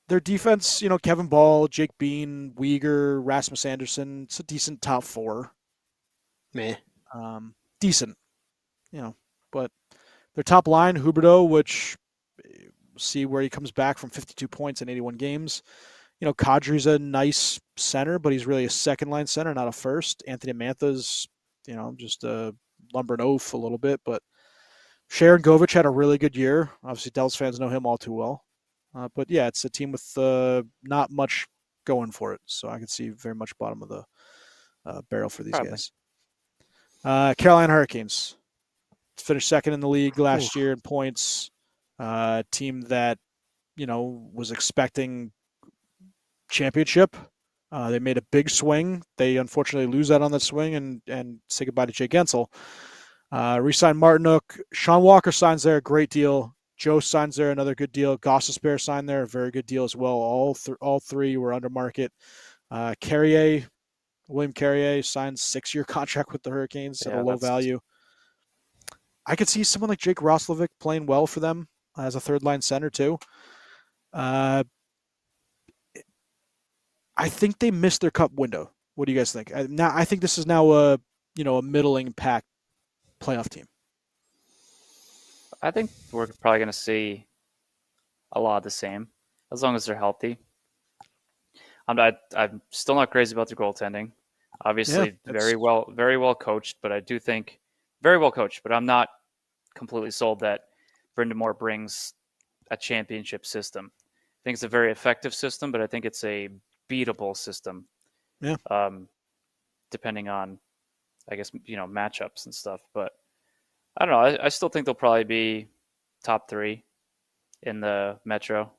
[SPEAKER 1] Their defense, Kevin Ball, Jake Bean, Uyghur, Rasmus Anderson. It's a decent top 4.
[SPEAKER 2] Meh.
[SPEAKER 1] Decent, but their top line, Huberdeau, which see where he comes back from 52 points in 81 games. Kadri's a nice center, but he's really a second-line center, not a first. Anthony Mantha's, just a lumbering oaf a little bit. But Sharon Govich had a really good year. Obviously, Devils fans know him all too well. But, yeah, it's a team with not much going for it. So I could see very much bottom of the barrel for these guys. Carolina Hurricanes finished second in the league last year in points. Team that, was expecting championship, They made a big swing. They unfortunately lose out on that swing and say goodbye to Jay Gensel. Re-signed Martinook. Sean Walker signs there, great deal. Joe signs there, another good deal. Gostisbehere signed there, a very good deal as well. All three were under market. William Carrier signs 6-year contract with the Hurricanes at a low value. I could see someone like Jake Roslovic playing well for them as a third line center too. I think they missed their cup window. What do you guys think? I think this is now a middling pack playoff team.
[SPEAKER 3] I think we're probably going to see a lot of the same as long as they're healthy. I'm still not crazy about their goaltending. Obviously, very well coached, but I do think very well coached. But I'm not completely sold that Brendan Moore brings a championship system. I think it's a very effective system, but I think it's a beatable system.
[SPEAKER 1] Yeah.
[SPEAKER 3] Depending on, I guess, matchups and stuff. But I don't know. I still think they'll probably be top 3 in the Metro.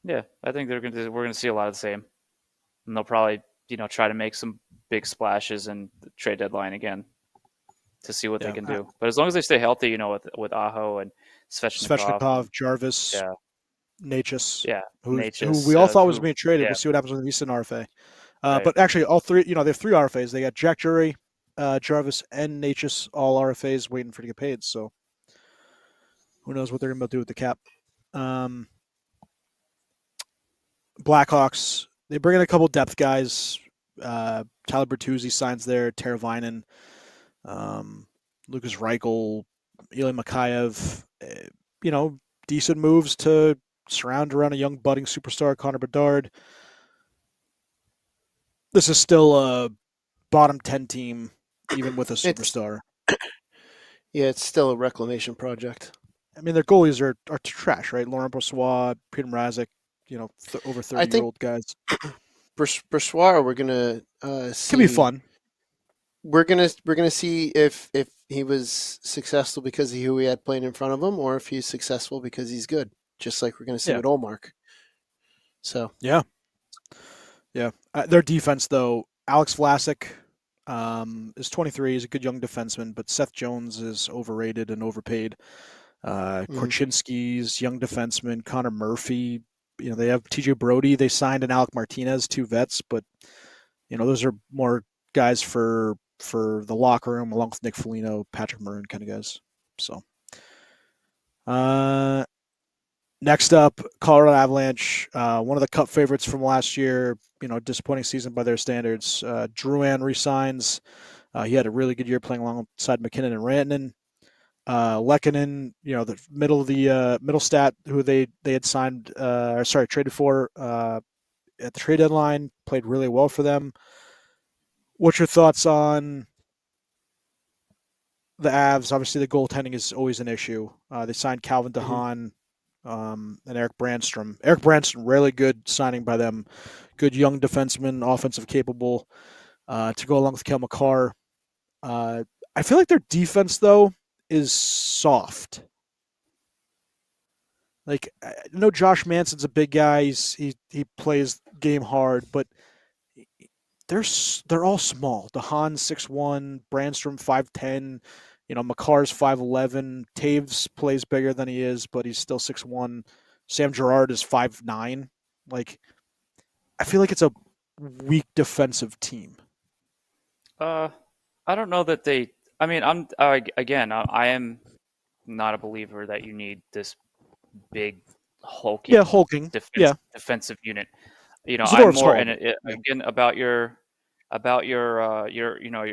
[SPEAKER 3] Yeah, I think we're gonna see a lot of the same, and they'll probably try to make some big splashes in the trade deadline again to see what they can do. But as long as they stay healthy, with Aho and
[SPEAKER 1] Svechnikov, Jarvis,
[SPEAKER 3] yeah,
[SPEAKER 1] Natchez,
[SPEAKER 3] Natchez,
[SPEAKER 1] who we all thought was being traded. We'll see what happens with the Easton RFA. Right. But actually, all three, they have 3 RFAs. They got Jack Jury, Jarvis, and Natchez, all RFAs waiting for to get paid. So who knows what they're going to do with the cap. Blackhawks, they bring in a couple depth guys. Tyler Bertuzzi signs there. Teravainen, Lucas Reichel, Ilya Mikheyev. Decent moves to surround around a young budding superstar, Connor Bedard. This is still a bottom 10 team, even with a superstar.
[SPEAKER 2] It's still a reclamation project.
[SPEAKER 1] I mean, their goalies are trash, right? Laurent Brossoit, Peter Mrazek, over 30-year-old guys.
[SPEAKER 2] Brossoit, we're gonna see.
[SPEAKER 1] Could be fun.
[SPEAKER 2] We're gonna see if he was successful because of who he had playing in front of him, or if he's successful because he's good. Just like we're gonna see with Olmark. So
[SPEAKER 1] yeah. Their defense, though, Alex Vlasic is 23. He's a good young defenseman, but Seth Jones is overrated and overpaid. Korchinski's young defenseman, Connor Murphy. They have TJ Brody. They signed an Alec Martinez, 2 vets, but those are more guys for the locker room, along with Nick Foligno, Patrick Maroon kind of guys. So, next up, Colorado Avalanche, one of the Cup favorites from last year. Disappointing season by their standards. Drouin resigns. He had a really good year playing alongside McKinnon and Rantanen. Lehkonen, the middle stat who they had traded for at the trade deadline, played really well for them. What's your thoughts on the Avs? Obviously, the goaltending is always an issue. They signed Calvin DeHaan and Eric Brandstrom. Eric Brandstrom, really good signing by them. Good young defenseman, offensive capable, to go along with Kel McCarr. I feel like their defense, though, is soft. Like, I know Josh Manson's a big guy. He plays game hard, but they're all small. DeHaan's 6'1", Brandstrom 5'10", McCarr's 5'11". Taves plays bigger than he is, but he's still 6'1". Sam Girard is 5'9". Like, I feel like it's a weak defensive team.
[SPEAKER 3] I don't know that they. I mean, I am not a believer that you need this big hulking defensive unit. I'm more in it again about your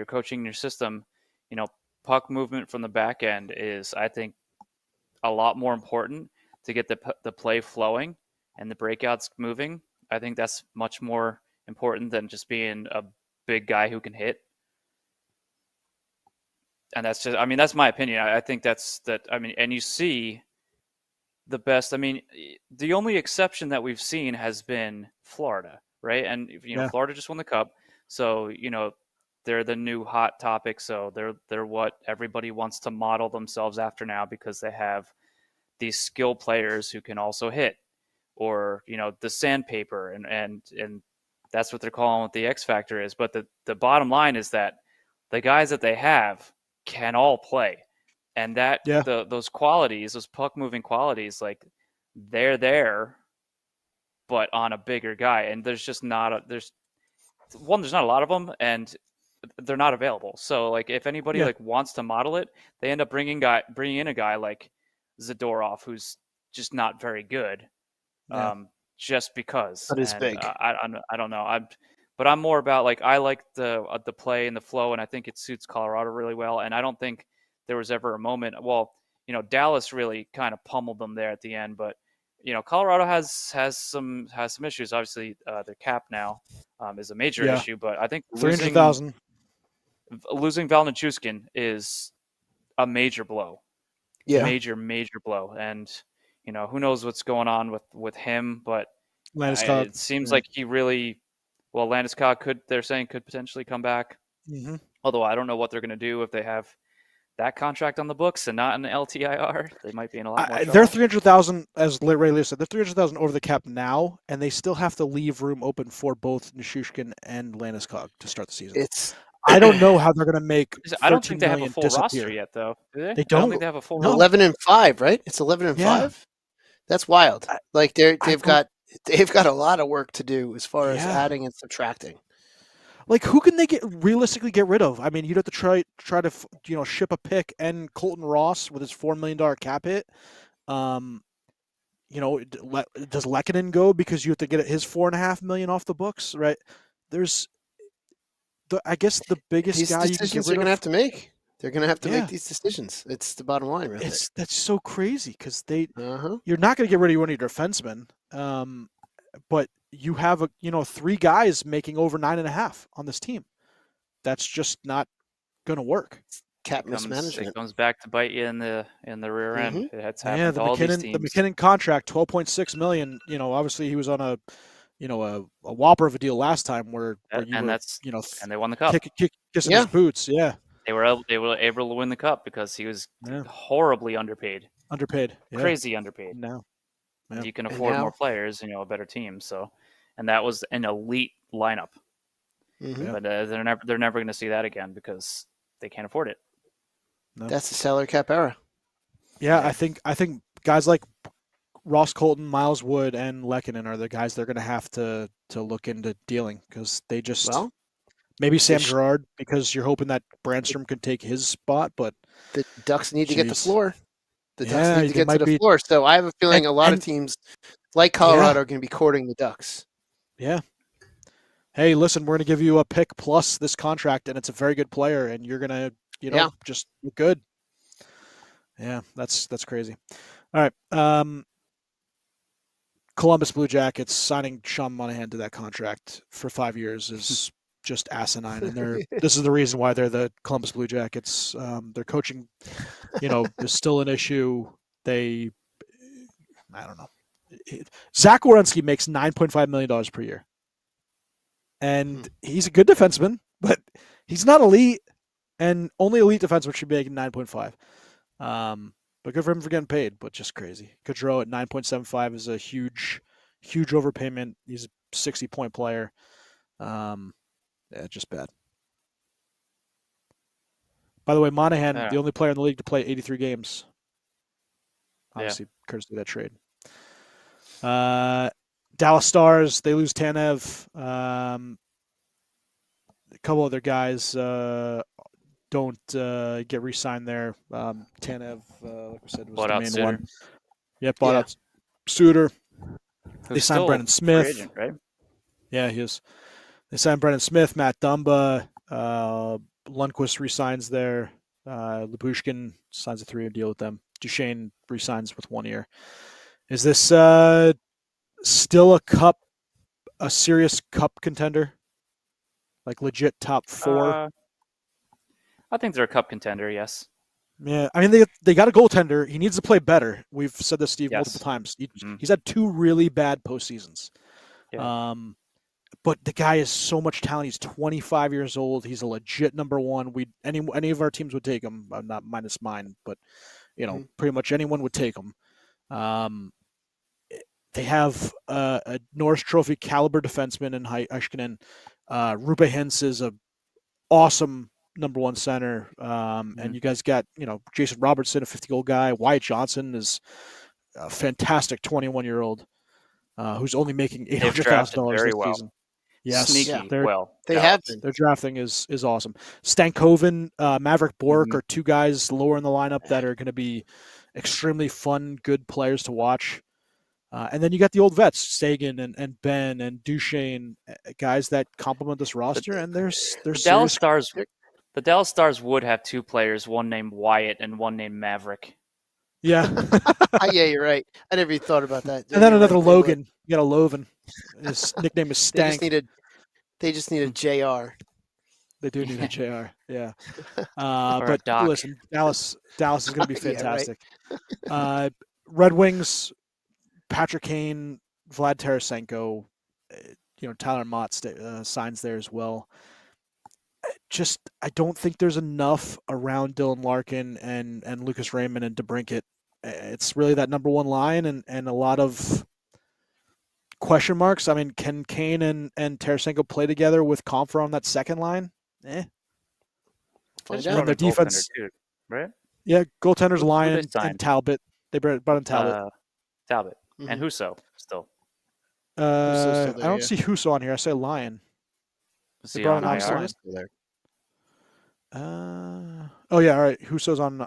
[SPEAKER 3] coaching, your system. Puck movement from the back end is, I think, a lot more important to get the play flowing and the breakouts moving. I think that's much more important than just being a big guy who can hit. And that's my opinion. I think and you see the best. I mean, the only exception that we've seen has been Florida, right? And Florida just won the Cup, so they're the new hot topic. So they're what everybody wants to model themselves after now, because they have these skill players who can also hit. or the sandpaper, and that's what they're calling what the X factor is. But the bottom line is that the guys that they have can all play, and that
[SPEAKER 1] Yeah.
[SPEAKER 3] those qualities, those puck moving qualities, like they're there, but on a bigger guy. And there's just not there's not a lot of them, and they're not available. So like if anybody
[SPEAKER 1] Yeah.
[SPEAKER 3] wants to model it, they end up bringing in a guy like Zadorov, who's just not very good,
[SPEAKER 1] Yeah.
[SPEAKER 3] just because.
[SPEAKER 2] But it's
[SPEAKER 3] And
[SPEAKER 2] big.
[SPEAKER 3] I don't know. But I'm more about I like the play and the flow, and I think it suits Colorado really well. And I don't think there was ever a moment. Well, Dallas really kind of pummeled them there at the end, but Colorado has some issues. Obviously, their cap now is a major
[SPEAKER 1] Yeah.
[SPEAKER 3] issue, but I think
[SPEAKER 1] 300,000.
[SPEAKER 3] losing Val Nichushkin is a major blow.
[SPEAKER 2] Yeah.
[SPEAKER 3] Major blow. And who knows what's going on with him, but
[SPEAKER 1] Landeskog.
[SPEAKER 3] it seems like he really Landeskog they're saying could potentially come back.
[SPEAKER 1] Mm-hmm.
[SPEAKER 3] Although I don't know what they're going to do if they have that contract on the books and not an LTIR. They might be in a lot more trouble.
[SPEAKER 1] They're 300,000, as Ray Lewis said. They're 300,000 over the cap now, and they still have to leave room open for both Nichushkin and Landeskog to start the season. I don't know how they're going to make.
[SPEAKER 3] I don't think they have a full
[SPEAKER 1] disappear.
[SPEAKER 3] roster yet, though. Do they?
[SPEAKER 1] They
[SPEAKER 3] I don't
[SPEAKER 1] don't.
[SPEAKER 3] think they have a full
[SPEAKER 1] No.
[SPEAKER 2] 11-5, right? It's 11-5.
[SPEAKER 1] Yeah.
[SPEAKER 2] That's wild. Like they've got a lot of work to do as far as adding and subtracting.
[SPEAKER 1] Like, who can they realistically get rid of? I mean, you'd have to try to ship a pick and Colton Ross with his $4 million cap hit. Does Lehkonen go because you have to get his $4.5 million off the books, right? I guess the biggest
[SPEAKER 2] These
[SPEAKER 1] guy you can
[SPEAKER 2] decisions
[SPEAKER 1] get rid
[SPEAKER 2] they're going to
[SPEAKER 1] of.
[SPEAKER 2] have to make. They're going to have to make these decisions. It's the bottom line, really.
[SPEAKER 1] That's so crazy because
[SPEAKER 2] Uh-huh.
[SPEAKER 1] you're not going to get rid of one of your defensemen, but you have three guys making over 9.5 on this team. That's just not going to work.
[SPEAKER 2] Cap mismanagement.
[SPEAKER 3] It comes back to bite you in the rear end. It's happened to all these teams.
[SPEAKER 1] The McKinnon contract, $12.6 million. Obviously he was on a whopper of a deal last time where
[SPEAKER 3] and they won the cup.
[SPEAKER 1] Kissing his boots. Yeah.
[SPEAKER 3] They were able to win the cup because he was horribly underpaid. Crazy underpaid.
[SPEAKER 1] No.
[SPEAKER 3] Yeah. You can afford more players, a better team. So, and that was an elite lineup.
[SPEAKER 2] Mm-hmm.
[SPEAKER 3] But they're never going to see that again because they can't afford it.
[SPEAKER 2] No. That's the salary cap era.
[SPEAKER 1] Yeah, I think guys like Ross Colton, Miles Wood, and Lehkonen are the guys they're going to have to look into dealing because they just maybe Sam Girard because you're hoping that Brandstrom could take his spot, but
[SPEAKER 2] the Ducks need to get the floor. The Ducks need to get to the floor. So I have a feeling a lot of teams like Colorado are going to be courting the Ducks.
[SPEAKER 1] Yeah. Hey, listen, we're going to give you a pick plus this contract, and it's a very good player, and you're going to, just look good. Yeah, that's crazy. All right. Columbus Blue Jackets signing Sean Monahan to that contract for 5 years is just asinine, and this is the reason why they're the Columbus Blue Jackets. Their coaching, is still an issue. I don't know. Zach Werenski makes $9.5 million per year. And he's a good defenseman, but he's not elite, and only elite defensemen should be making 9.5. But good for him for getting paid, but just crazy. Gaudreau at 9.75 is a huge overpayment. He's a 60-point player. Just bad. By the way, Monahan, the only player in the league to play 83 games. Obviously, courtesy of that trade. Dallas Stars, they lose Tanev. A couple other guys don't get re-signed there. Tanev, like we said, was the main one. Yeah, bought out Suter. They signed Brendan Smith.
[SPEAKER 3] Agent, right?
[SPEAKER 1] Yeah, he is. They signed Brendan Smith, Matt Dumba. Lundqvist re-signs there. Lyubushkin signs a 3-year deal with them. Duchesne re-signs with 1 year. Is this still a serious cup contender? Like legit top 4?
[SPEAKER 3] I think they're a cup contender, yes.
[SPEAKER 1] Yeah, I mean they got a goaltender. He needs to play better. We've said this, Steve, multiple times. He's had 2 really bad postseasons. Yeah. But the guy has so much talent. He's 25 years old. He's a legit number 1. Any of our teams would take him, not minus mine, but pretty much anyone would take him. They have a Norris Trophy caliber defenseman in Heiskanen. Rupe Hintz is a awesome number one center. And you guys got, Jason Robertson, a 50-goal guy. Wyatt Johnson is a fantastic 21-year-old who's only making
[SPEAKER 3] They've drafted
[SPEAKER 1] $800,000
[SPEAKER 3] very
[SPEAKER 1] this
[SPEAKER 3] well.
[SPEAKER 1] season. Yes,
[SPEAKER 3] Sneaky well.
[SPEAKER 2] They have been.
[SPEAKER 1] their drafting is awesome. Stankoven, Maverick Bork are two guys lower in the lineup that are going to be extremely fun, good players to watch. And then you got the old vets, Sagan and Ben and Duchesne, guys that complement this roster. And there's
[SPEAKER 3] The Dallas Stars would have two players, one named Wyatt and one named Maverick.
[SPEAKER 1] Yeah.
[SPEAKER 2] Yeah, you're right. I never even thought about that.
[SPEAKER 1] And then another Logan. You got a Loven. His nickname is Stank.
[SPEAKER 2] They just need a JR.
[SPEAKER 1] They do need a JR. Yeah.
[SPEAKER 3] Or
[SPEAKER 1] but
[SPEAKER 3] a Doc.
[SPEAKER 1] listen, Dallas is going to be
[SPEAKER 2] Yeah, right.
[SPEAKER 1] fantastic. Red Wings, Patrick Kane, Vlad Tarasenko, Tyler Mott signs there as well. I don't think there's enough around Dylan Larkin and Lucas Raymond and DeBrincat. It's really that number one line and a lot of question marks. I mean, can Kane and Tarasenko play together with Comfer on that second line?
[SPEAKER 2] Find
[SPEAKER 1] out. Their defense,
[SPEAKER 3] too, right?
[SPEAKER 1] Yeah, goaltenders
[SPEAKER 3] Who
[SPEAKER 1] Lyon
[SPEAKER 3] they signed?
[SPEAKER 1] and Talbot. They brought in Talbot.
[SPEAKER 3] Talbot. And Husso still.
[SPEAKER 2] Husso's still
[SPEAKER 1] I don't
[SPEAKER 2] there,
[SPEAKER 1] see Husso on here. I say Lyon.
[SPEAKER 3] Is
[SPEAKER 1] They
[SPEAKER 3] he
[SPEAKER 1] brought
[SPEAKER 3] on
[SPEAKER 1] in
[SPEAKER 3] IR?
[SPEAKER 1] Lyon.
[SPEAKER 2] Still there.
[SPEAKER 1] Oh yeah, all right. Husso's on.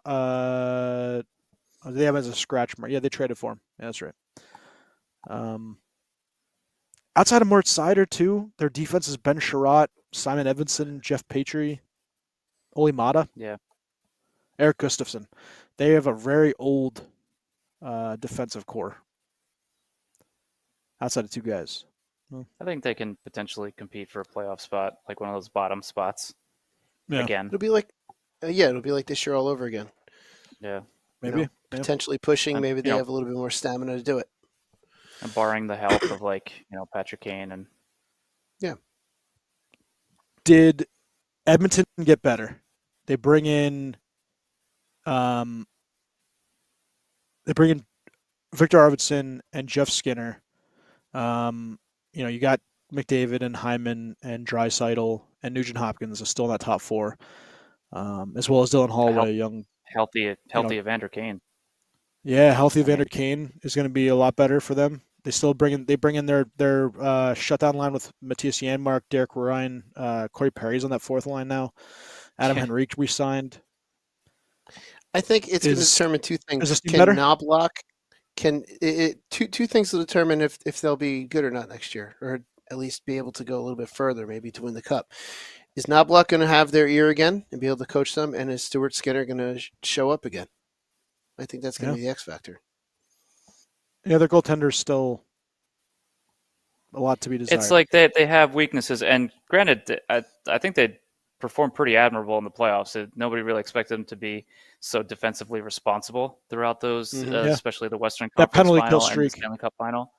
[SPEAKER 1] They have him as a scratch mark. Yeah, they traded for him. Yeah, that's right. Outside of Mort Seider too, their defense is Ben Sherratt, Simon Edvinson, Jeff Patry, Oli Mata,
[SPEAKER 3] Yeah.
[SPEAKER 1] Eric Gustafson. They have a very old defensive core. Outside of two guys.
[SPEAKER 3] I think they can potentially compete for a playoff spot, like one of those bottom spots.
[SPEAKER 1] Yeah.
[SPEAKER 3] Again.
[SPEAKER 2] It'll be like, it'll be like this year all over again.
[SPEAKER 3] Yeah.
[SPEAKER 1] Maybe.
[SPEAKER 2] Potentially pushing.
[SPEAKER 3] And,
[SPEAKER 2] Maybe they have a little bit more stamina to do it.
[SPEAKER 3] And barring the help of Patrick Kane and
[SPEAKER 1] Did Edmonton get better? They bring in Victor Arvidsson and Jeff Skinner. You got McDavid and Hyman and Draisaitl and Nugent Hopkins are still in that top four, as well as Dylan Holloway, young
[SPEAKER 3] healthy Evander Kane.
[SPEAKER 1] Yeah, healthy Evander Kane is going to be a lot better for them. They bring in their shutdown line with Matthias Janmark, Derek Ryan, Corey Perry's on that fourth line now. Adam Henrique re-signed.
[SPEAKER 2] I think it's going to determine two things.
[SPEAKER 1] Is this
[SPEAKER 2] Can
[SPEAKER 1] better?
[SPEAKER 2] Knobloch two things to determine if they'll be good or not next year, or at least be able to go a little bit further, maybe to win the cup. Is Knobloch going to have their ear again and be able to coach them? And is Stuart Skinner going to show up again? I think that's going to be the X factor.
[SPEAKER 1] Yeah, their goaltender's still a lot to be desired.
[SPEAKER 3] It's like they have weaknesses, and granted, I think they performed pretty admirable in the playoffs. Nobody really expected them to be so defensively responsible throughout those, especially the Western Conference
[SPEAKER 1] penalty
[SPEAKER 3] final
[SPEAKER 1] kill
[SPEAKER 3] and
[SPEAKER 1] streak.
[SPEAKER 3] the Stanley Cup final.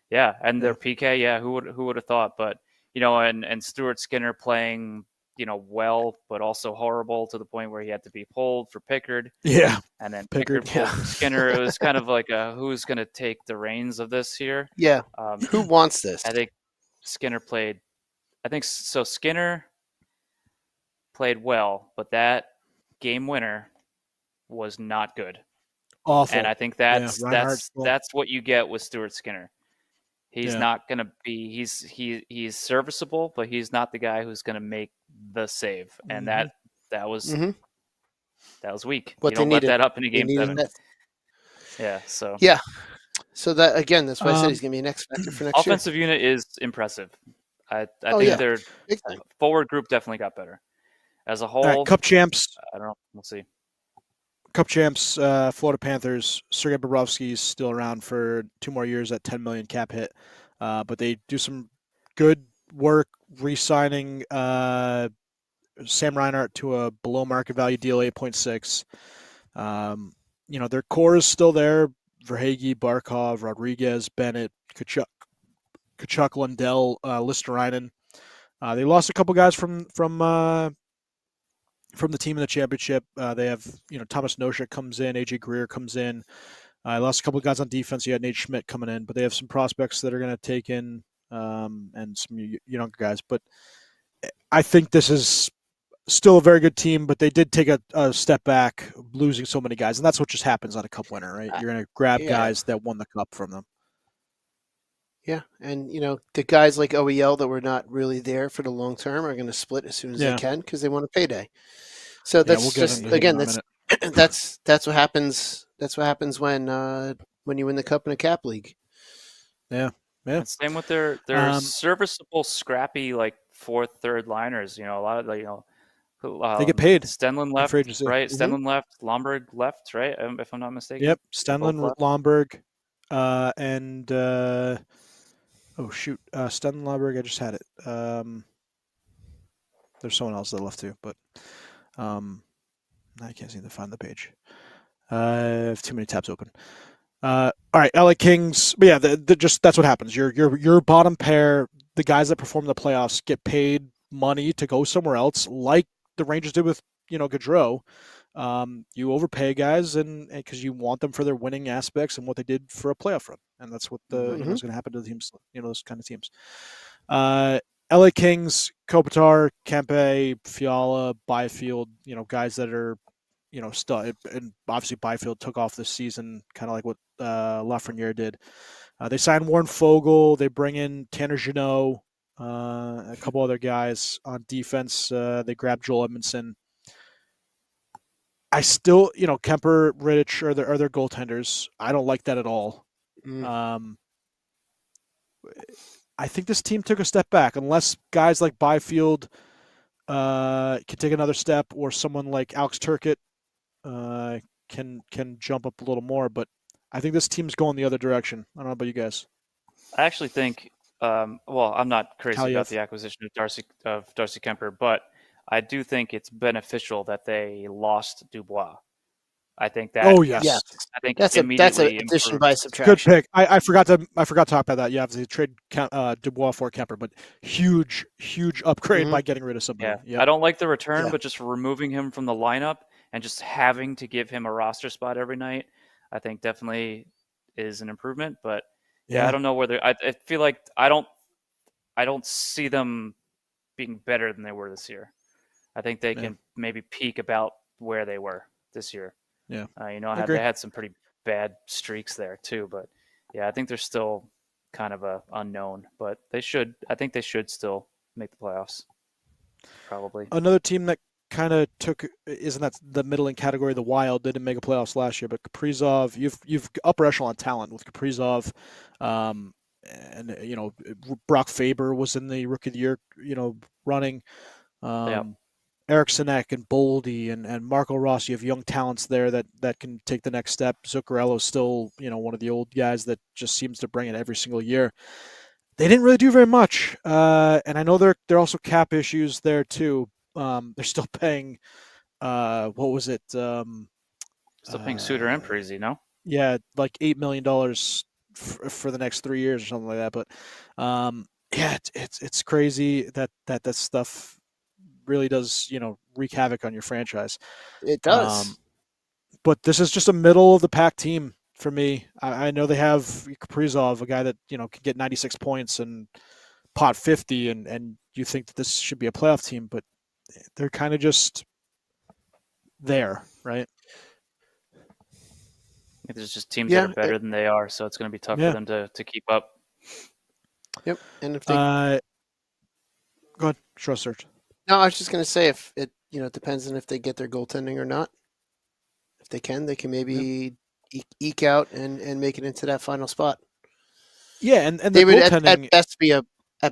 [SPEAKER 3] Yeah, and their PK, who would have thought? But and Stuart Skinner playing well, but also horrible to the point where he had to be pulled for Pickard.
[SPEAKER 1] Yeah,
[SPEAKER 3] and then Pickard pulled Skinner. It was kind of like who's going to take the reins of this here?
[SPEAKER 2] Yeah, who wants this?
[SPEAKER 3] I think Skinner played. I think so. Skinner played well, but that game winner was not good.
[SPEAKER 1] Awful.
[SPEAKER 3] And I think that's what you get with Stuart Skinner. He's not going to be. He's serviceable, but he's not the guy who's going to make the save. And that was weak.
[SPEAKER 2] What
[SPEAKER 3] you don't let that up in a game 7.
[SPEAKER 2] Yeah.
[SPEAKER 3] So
[SPEAKER 2] that again, that's why I said he's going to be an X factor for next year.
[SPEAKER 3] Offensive unit is impressive. I think their forward group definitely got better. As a whole,
[SPEAKER 1] Cup champs.
[SPEAKER 3] I don't know. We'll see.
[SPEAKER 1] Cup champs, Florida Panthers. Sergei Bobrovsky's still around for 2 more years at $10 million cap hit, but they do some good work re-signing Sam Reinhart to a below market value deal, 8.6. Their core is still there: Verhaeghe, Barkov, Rodriguez, Bennett, Kachuk, Lundell, Listerinen. They lost a couple guys from the team in the championship. They have, Thomas Nosek comes in, AJ Greer comes in. I lost a couple of guys on defense. You had Nate Schmidt coming in, but they have some prospects that are going to take in and some younger guys. But I think this is still a very good team, but they did take a step back, losing so many guys, and that's what just happens on a cup winner, right? You're going to grab guys that won the cup from them.
[SPEAKER 2] Yeah, and the guys like OEL that were not really there for the long term are going to split as soon as they can because they want a payday. So that's
[SPEAKER 1] we'll
[SPEAKER 2] just again that's what happens. That's what happens when you win the cup in a cap league.
[SPEAKER 1] Yeah.
[SPEAKER 3] And same with their serviceable, scrappy like fourth, third liners. A lot of
[SPEAKER 1] they get paid.
[SPEAKER 3] Stenlund left, right?
[SPEAKER 1] Mm-hmm.
[SPEAKER 3] Stenlund left. Lomberg left, right? If I'm not mistaken.
[SPEAKER 1] Yep, Stenlund, Lomberg, and Stenlund, Lomberg. I just had it. There's someone else that left too, but I can't seem to find the page. I have too many tabs open. All right, LA Kings. But yeah, that's what happens. Your bottom pair, the guys that perform in the playoffs, get paid money to go somewhere else, like the Rangers did with Gaudreau. You overpay guys, and because you want them for their winning aspects and what they did for a playoff run, and that's what is going to happen to the teams. Those kind of teams. LA Kings, Kopitar, Kempe, Fiala, Byfield. Guys that are still, and obviously Byfield took off this season, kind of like what Lafreniere did. They signed Warren Fogle. They bring in Tanner Jeannot, a couple other guys on defense. They grabbed Joel Edmondson. I still, Kemper, Rittich are their goaltenders. I don't like that at all. I think this team took a step back, unless guys like Byfield can take another step, or someone like Alex Turcotte can jump up a little more. But I think this team's going the other direction. I don't know about you guys.
[SPEAKER 3] I actually think, I'm not crazy about the acquisition of Darcy Kemper, but I do think it's beneficial that they lost Dubois. I think that.
[SPEAKER 1] Oh yes.
[SPEAKER 3] I think
[SPEAKER 2] that's an addition by subtraction.
[SPEAKER 1] Good pick. I forgot to talk about that. Yeah, obviously trade Dubois for Kemper, but huge upgrade by getting rid of somebody.
[SPEAKER 3] Yeah.
[SPEAKER 1] Yep.
[SPEAKER 3] I don't like the return, but just removing him from the lineup and just having to give him a roster spot every night, I think definitely is an improvement. But I don't know whether I feel like I don't see them being better than they were this year. I think they can maybe peak about where they were this year.
[SPEAKER 1] Yeah.
[SPEAKER 3] They had some pretty bad streaks there too, but I think they're still kind of a unknown, but I think they should still make the playoffs. Probably.
[SPEAKER 1] Another team that kind of isn't that the middling category, the Wild, they didn't make a playoffs last year, but Kaprizov, you've upper echelon talent with Kaprizov, and Brock Faber was in the Rookie of the Year, running. Eriksson Ek and Boldy and Marco Rossi, you have young talents there that can take the next step. Zuccarello's still, one of the old guys that just seems to bring it every single year. They didn't really do very much, and I know they're also cap issues there too. They're still paying, what was it?
[SPEAKER 3] Still paying Suter and Parise, no?
[SPEAKER 1] Yeah, like $8 million for the next 3 years or something like that. But it's crazy that stuff really does, wreak havoc on your franchise.
[SPEAKER 2] It does.
[SPEAKER 1] But this is just a middle of the pack team for me. I know they have Kaprizov, a guy that, can get 96 points and pot 50, and you think that this should be a playoff team, but they're kind of just there, right?
[SPEAKER 3] There's just teams that are better than they are, so it's going to be tough for them to keep up.
[SPEAKER 2] Yep. And if they
[SPEAKER 1] go ahead, Short Search.
[SPEAKER 2] No, I was just going to say, if it depends on if they get their goaltending or not. If they can maybe eke out and make it into that final spot.
[SPEAKER 1] Yeah, and
[SPEAKER 2] they would at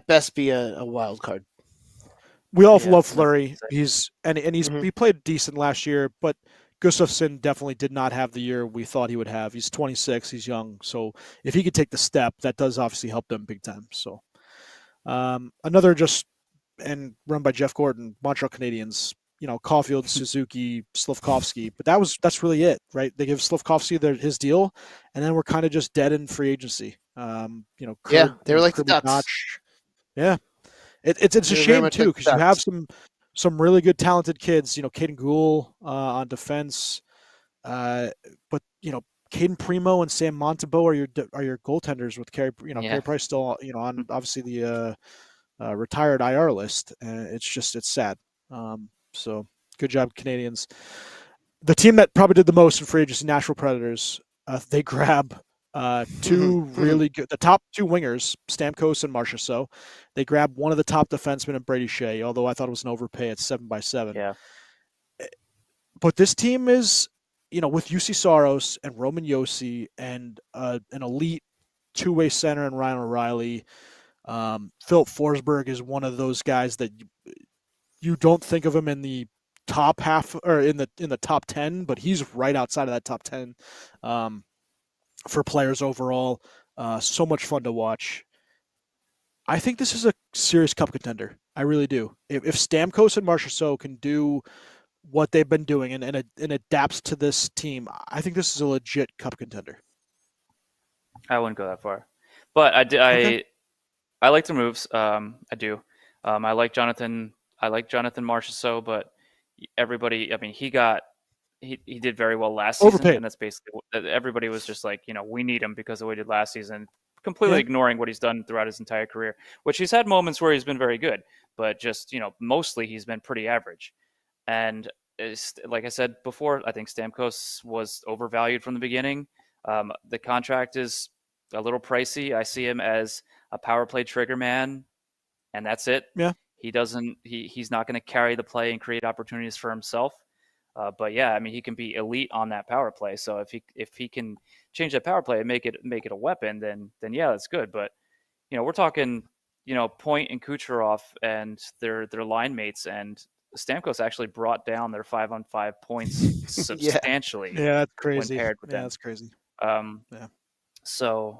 [SPEAKER 2] best be a wild card.
[SPEAKER 1] We all love Fleury. He played decent last year, but Gustafsson definitely did not have the year we thought he would have. He's 26, he's young, so if he could take the step, that does obviously help them big time. So another and run by Jeff Gordon, Montreal Canadiens, Caulfield, Suzuki, Slafkovsky, but that's really it, right? They give Slafkovsky his deal, and then we're kind of just dead in free agency.
[SPEAKER 2] They were like the Ducks.
[SPEAKER 1] Yeah, it's a shame too, because you have some really good talented kids. Caden Gould on defense, but Caden Primo and Sam Montembeau are your goaltenders with Carey. Carey Price still on obviously the retired IR list. It's sad. So good job, Canadians. The team that probably did the most in free agency, Nashville Predators. They grab two really good, the top two wingers, Stamkos and Marchessault. They grab one of the top defensemen in Brady Shea, although I thought it was an overpay at 7x7.
[SPEAKER 3] Yeah.
[SPEAKER 1] But this team is, with UC Saros and Roman Yossi and an elite two-way center in Ryan O'Reilly. Philip Forsberg is one of those guys that you don't think of him in the top half or in the top 10, but he's right outside of that top 10 for players overall. So much fun to watch. I think this is a serious cup contender. I really do. If Stamkos and Marchessault can do what they've been doing and adapts to this team, I think this is a legit cup contender.
[SPEAKER 3] I wouldn't go that far, but I like the moves. I do. I like Jonathan Marchessault, but everybody. I mean, he did very well last season, and that's basically everybody was just like, we need him because of what he did last season, completely ignoring what he's done throughout his entire career. Which he's had moments where he's been very good, but just mostly he's been pretty average. And like I said before, I think Stamkos was overvalued from the beginning. The contract is a little pricey. I see him as a power play trigger man, and that's it.
[SPEAKER 1] Yeah.
[SPEAKER 3] He's not going to carry the play and create opportunities for himself. But yeah, I mean, he can be elite on that power play. So if he can change that power play and make it a weapon, then yeah, that's good. But we're talking Point and Kucherov and their line mates, and Stamkos actually brought down their 5-on-5 points substantially.
[SPEAKER 1] Yeah, that's crazy.
[SPEAKER 3] When paired with them.
[SPEAKER 1] That's crazy.
[SPEAKER 3] So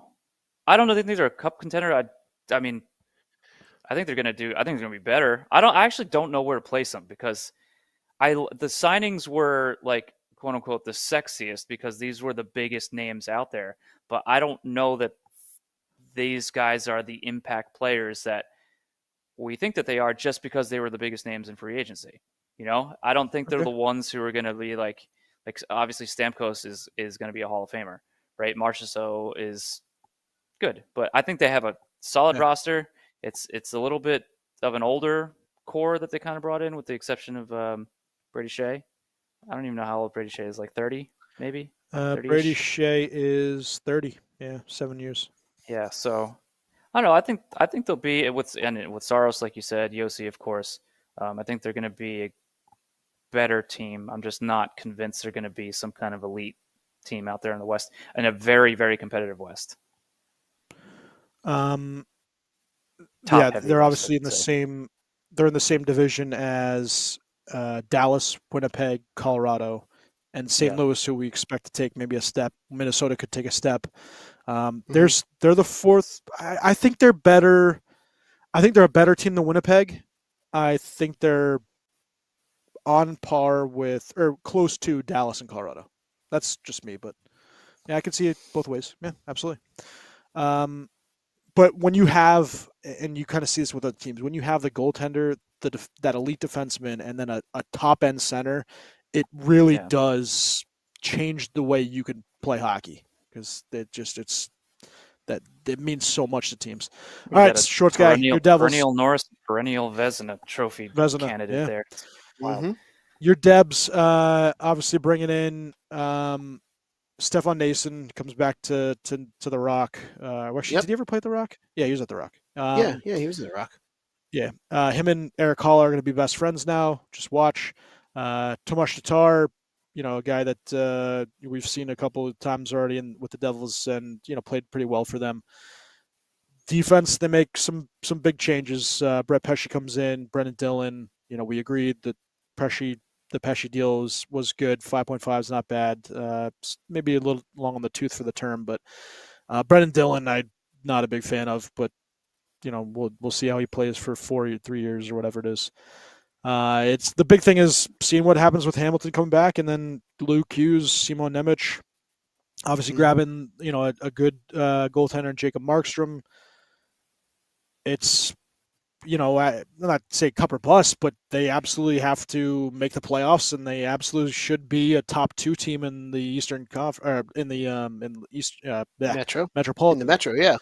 [SPEAKER 3] I don't know. I think these are a cup contender. I mean, I think they're going to be better. I actually don't know where to place them because the signings were like quote unquote the sexiest because these were the biggest names out there. But I don't know that these guys are the impact players that we think that they are just because they were the biggest names in free agency. I don't think they're the ones who are going to be like obviously Stamkos is going to be a Hall of Famer, right? Marchessault is good, but I think they have a solid roster. It's a little bit of an older core that they kind of brought in, with the exception of Brady Shea. I don't even know how old Brady Shea is, like 30, maybe.
[SPEAKER 1] Brady Shea is 30. Yeah, 7 years.
[SPEAKER 3] Yeah, so I don't know. I think they'll be with Saros, like you said, Yossi, of course. I think they're going to be a better team. I'm just not convinced they're going to be some kind of elite team out there in the West, in a very, very competitive West.
[SPEAKER 1] They're obviously in the same. They're in the same division as Dallas, Winnipeg, Colorado, and St. Louis, who we expect to take maybe a step. Minnesota could take a step. They're the fourth. I think they're better. I think they're a better team than Winnipeg. I think they're on par with or close to Dallas and Colorado. That's just me, but yeah, I can see it both ways. Yeah, absolutely. But when you have, and you kind of see this with other teams, when you have the goaltender, that elite defenseman, and then a top end center, it really does change the way you can play hockey, because it means so much to teams. All right, Shorts guy, your Devils.
[SPEAKER 3] Perennial Norris, perennial Vezina trophy candidate there. Wow.
[SPEAKER 1] Your Debs, obviously bringing in Stefan Nason, comes back to the Rock. Did he ever play at the Rock? Yeah, he was at the Rock.
[SPEAKER 2] Yeah, he was at the Rock.
[SPEAKER 1] Yeah, him and Eric Hall are going to be best friends now. Just watch. Tomas Tatar, a guy that we've seen a couple of times already with the Devils, and played pretty well for them. Defense, they make some big changes. Brett Pesce comes in. Brendan Dillon. We agreed that the Pesce deal was good. 5.5 is not bad. Maybe a little long on the tooth for the term, but Brendan Dillon, I'm not a big fan of. But we'll see how he plays for 3 years or whatever it is. It's the big thing is seeing what happens with Hamilton coming back, and then Luke Hughes, Simon Nemec, obviously grabbing a good goaltender in Jacob Markstrom. It's not say cup or bust, but they absolutely have to make the playoffs, and they absolutely should be a top 2 team in the Eastern in the East
[SPEAKER 2] Metro.
[SPEAKER 1] Metropolitan.
[SPEAKER 2] In the Metro, yeah.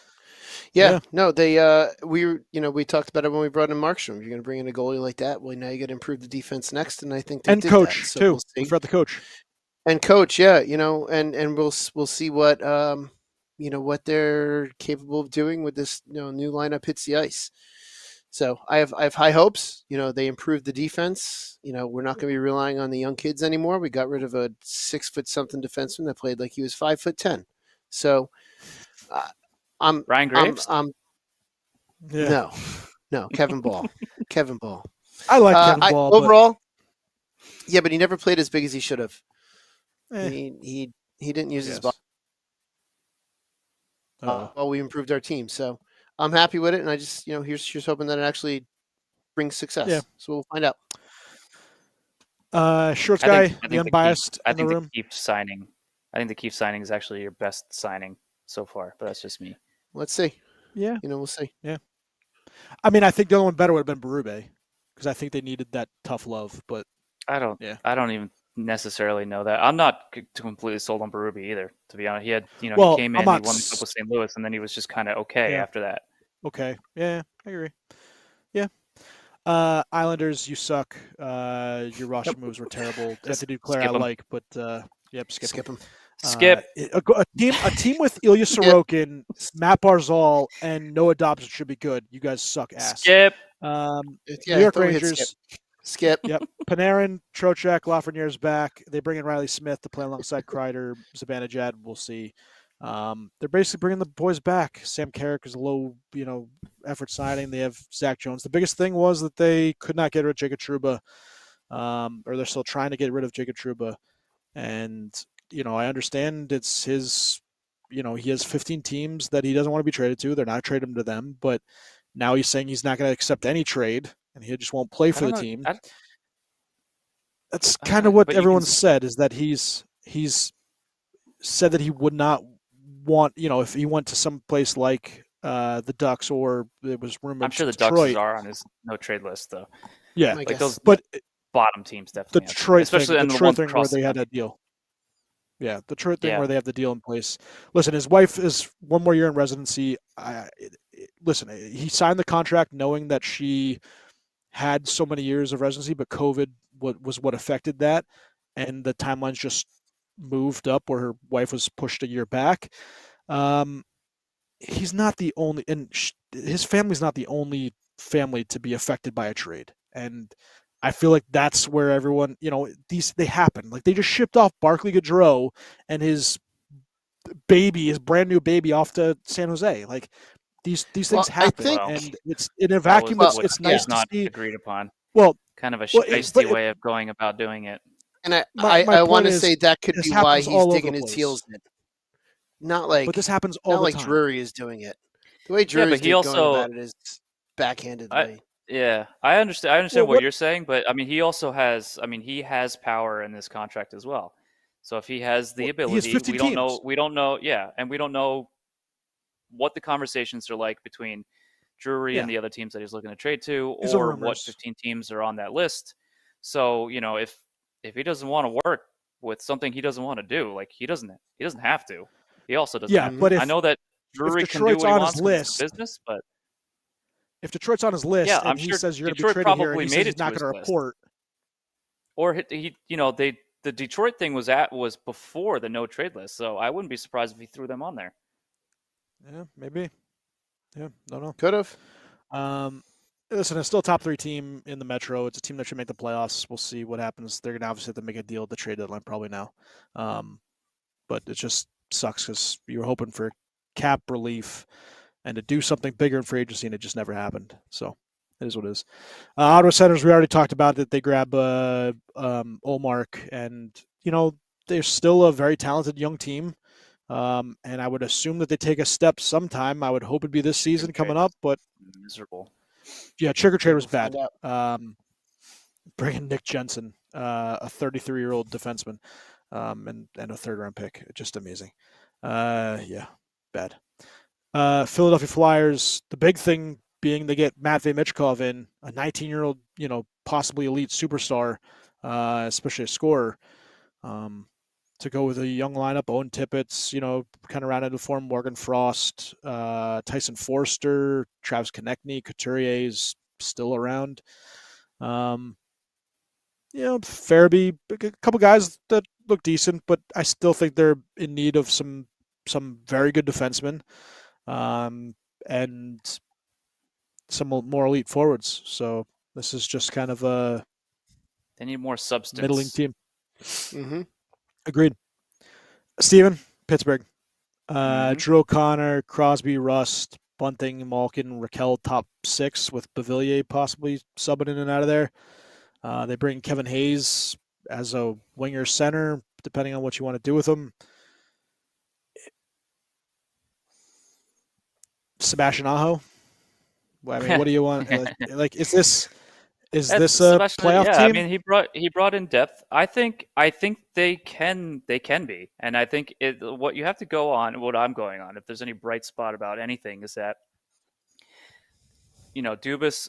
[SPEAKER 1] Yeah.
[SPEAKER 2] No, we talked about it when we brought in Markstrom. You're going to bring in a goalie like that. Well, now you got to improve the defense next, and I think they
[SPEAKER 1] And
[SPEAKER 2] did
[SPEAKER 1] coach
[SPEAKER 2] that. So
[SPEAKER 1] too.
[SPEAKER 2] we'll see.
[SPEAKER 1] We forgot the coach.
[SPEAKER 2] And coach, yeah, and we'll see what what they're capable of doing with this new lineup hits the ice. So I have high hopes. They improved the defense. We're not going to be relying on the young kids anymore. We got rid of a 6-foot-something defenseman that played like he was 5'10". So I'm
[SPEAKER 3] Ryan Graves.
[SPEAKER 1] Yeah.
[SPEAKER 2] No, Kevin Ball. Kevin Ball.
[SPEAKER 1] I like Kevin Ball.
[SPEAKER 2] Overall, yeah, but he never played as big as he should have.
[SPEAKER 1] But,
[SPEAKER 2] He didn't use his
[SPEAKER 1] yes.
[SPEAKER 2] ball. Well, we improved our team, so I'm happy with it, and I just here's hoping that it actually brings success.
[SPEAKER 1] Yeah.
[SPEAKER 2] So we'll find out.
[SPEAKER 1] Shorts guy, the unbiased
[SPEAKER 3] I
[SPEAKER 1] in the
[SPEAKER 3] think
[SPEAKER 1] room.
[SPEAKER 3] the Keefe signing. I think the Keefe signing is actually your best signing so far, but that's just me.
[SPEAKER 2] Let's see.
[SPEAKER 1] Yeah.
[SPEAKER 2] We'll see.
[SPEAKER 1] Yeah. I mean, I think the only one better would have been Berube, because I think they needed that tough love. But
[SPEAKER 3] I don't even necessarily know that. I'm not completely sold on Berube either, to be honest. He had, he came in, he won the Cup with St. Louis, and then he was just kind of okay after that.
[SPEAKER 1] Okay. Yeah, I agree. Yeah. Islanders, you suck. Your roster moves were terrible. Anthony Duclair I like, but skip
[SPEAKER 2] him.
[SPEAKER 3] Skip.
[SPEAKER 1] A team with Ilya Sorokin, Matt Barzal, and Noah Dobson should be good. You guys suck ass.
[SPEAKER 3] Skip.
[SPEAKER 1] New York Rangers.
[SPEAKER 2] Skip.
[SPEAKER 1] Yep. Panarin, Trocheck, Lafreniere's back. They bring in Riley Smith to play alongside Kreider, Zibanejad. We'll see. They're basically bringing the boys back. Sam Carrick is a low, effort signing. They have Zach Jones. The biggest thing was that they could not get rid of Jacob Trouba, or they're still trying to get rid of Jacob Trouba. And, I understand it's his, he has 15 teams that he doesn't want to be traded to. They're not trading him to them, but now he's saying he's not going to accept any trade and he just won't play for the team. That's kind of what everyone said, is that he's said that he would not want, if he went to some place like the Ducks, or it was rumored
[SPEAKER 3] I'm sure the
[SPEAKER 1] Detroit.
[SPEAKER 3] Ducks are on his no trade list, though.
[SPEAKER 1] Yeah,
[SPEAKER 3] like those bottom teams definitely.
[SPEAKER 1] The Detroit
[SPEAKER 3] especially
[SPEAKER 1] thing,
[SPEAKER 3] the
[SPEAKER 1] Detroit thing where they had that deal. Yeah, the Detroit thing where they have the deal in place. Listen, his wife is one more year in residency. Listen, he signed the contract knowing that she had so many years of residency, but COVID was what affected that, and the timelines just moved up where her wife was pushed a year back. He's not the only, and his family's not the only family to be affected by a trade. And I feel like that's where everyone, they happen. Like they just shipped off Barclay Goodrow and his brand new baby off to San Jose. Like these things happen, and it's in a vacuum. It's nice to see.
[SPEAKER 3] Agreed upon.
[SPEAKER 1] Well,
[SPEAKER 3] kind of a shiesty way of going about doing it.
[SPEAKER 2] And I want to say that could be why he's digging his heels in. Not like,
[SPEAKER 1] but this happens all the time.
[SPEAKER 2] Not like Drury is doing it. The way Drury's going about it is backhandedly.
[SPEAKER 3] I understand. I understand what you're saying, but I mean, he also has. I mean, he has power in this contract as well. So if he has the ability, we don't know. We don't know. Yeah, and we don't know what the conversations are like between Drury and the other teams that he's looking to trade to, or what 15 teams are on that list. So if he doesn't want to work with something he doesn't want to do, like he doesn't have to. He also doesn't.
[SPEAKER 1] Yeah, but
[SPEAKER 3] I know that Drury can do what he wants with his business, but
[SPEAKER 1] if Detroit's on his list, and I'm sure he says you're going to be traded here, and he says he's not going to report,
[SPEAKER 3] or the Detroit thing was before the no trade list, so I wouldn't be surprised if he threw them on there.
[SPEAKER 1] Yeah, maybe. Yeah, don't know.
[SPEAKER 2] Could have.
[SPEAKER 1] Listen, it's still a top 3 team in the Metro. It's a team that should make the playoffs. We'll see what happens. They're going to obviously have to make a deal at the trade deadline probably now. But it just sucks because you were hoping for cap relief and to do something bigger in free agency, and it just never happened. So it is what it is. Ottawa Senators, we already talked about that. They grab Olmark, and, they're still a very talented young team. And I would assume that they take a step sometime. I would hope it'd be this season coming up, but
[SPEAKER 3] miserable.
[SPEAKER 1] Yeah, Trick or Trade was bad. Bringing Nick Jensen, a 33-year-old defenseman, and a third-round pick. Just amazing. Bad. Philadelphia Flyers, the big thing being they get Matvey Michkov in, a 19-year-old, possibly elite superstar, especially a scorer, to go with a young lineup. Owen Tippett's, kind of rounded to form. Morgan Frost, Tyson Forster, Travis Konechny, Couturier is still around. Farabee, a couple guys that look decent, but I still think they're in need of some very good defensemen, and some more elite forwards. So this is just kind of a
[SPEAKER 3] They need more substance.
[SPEAKER 1] middling team.
[SPEAKER 2] Mm-hmm.
[SPEAKER 1] Agreed. Steven, Pittsburgh.
[SPEAKER 3] Mhm.
[SPEAKER 1] Drew O'Connor, Crosby, Rust, Bunting, Malkin, Raquel, top 6 with Bavillier possibly subbing in and out of there. They bring Kevin Hayes as a winger center, depending on what you want to do with him. Sebastian Aho. I mean, what do you want? Like, is this a playoff
[SPEAKER 3] yeah,
[SPEAKER 1] team?
[SPEAKER 3] I mean, he brought in depth. I think they can be, and I think what you have to go on, what I'm going on, if there's any bright spot about anything, is that Dubas.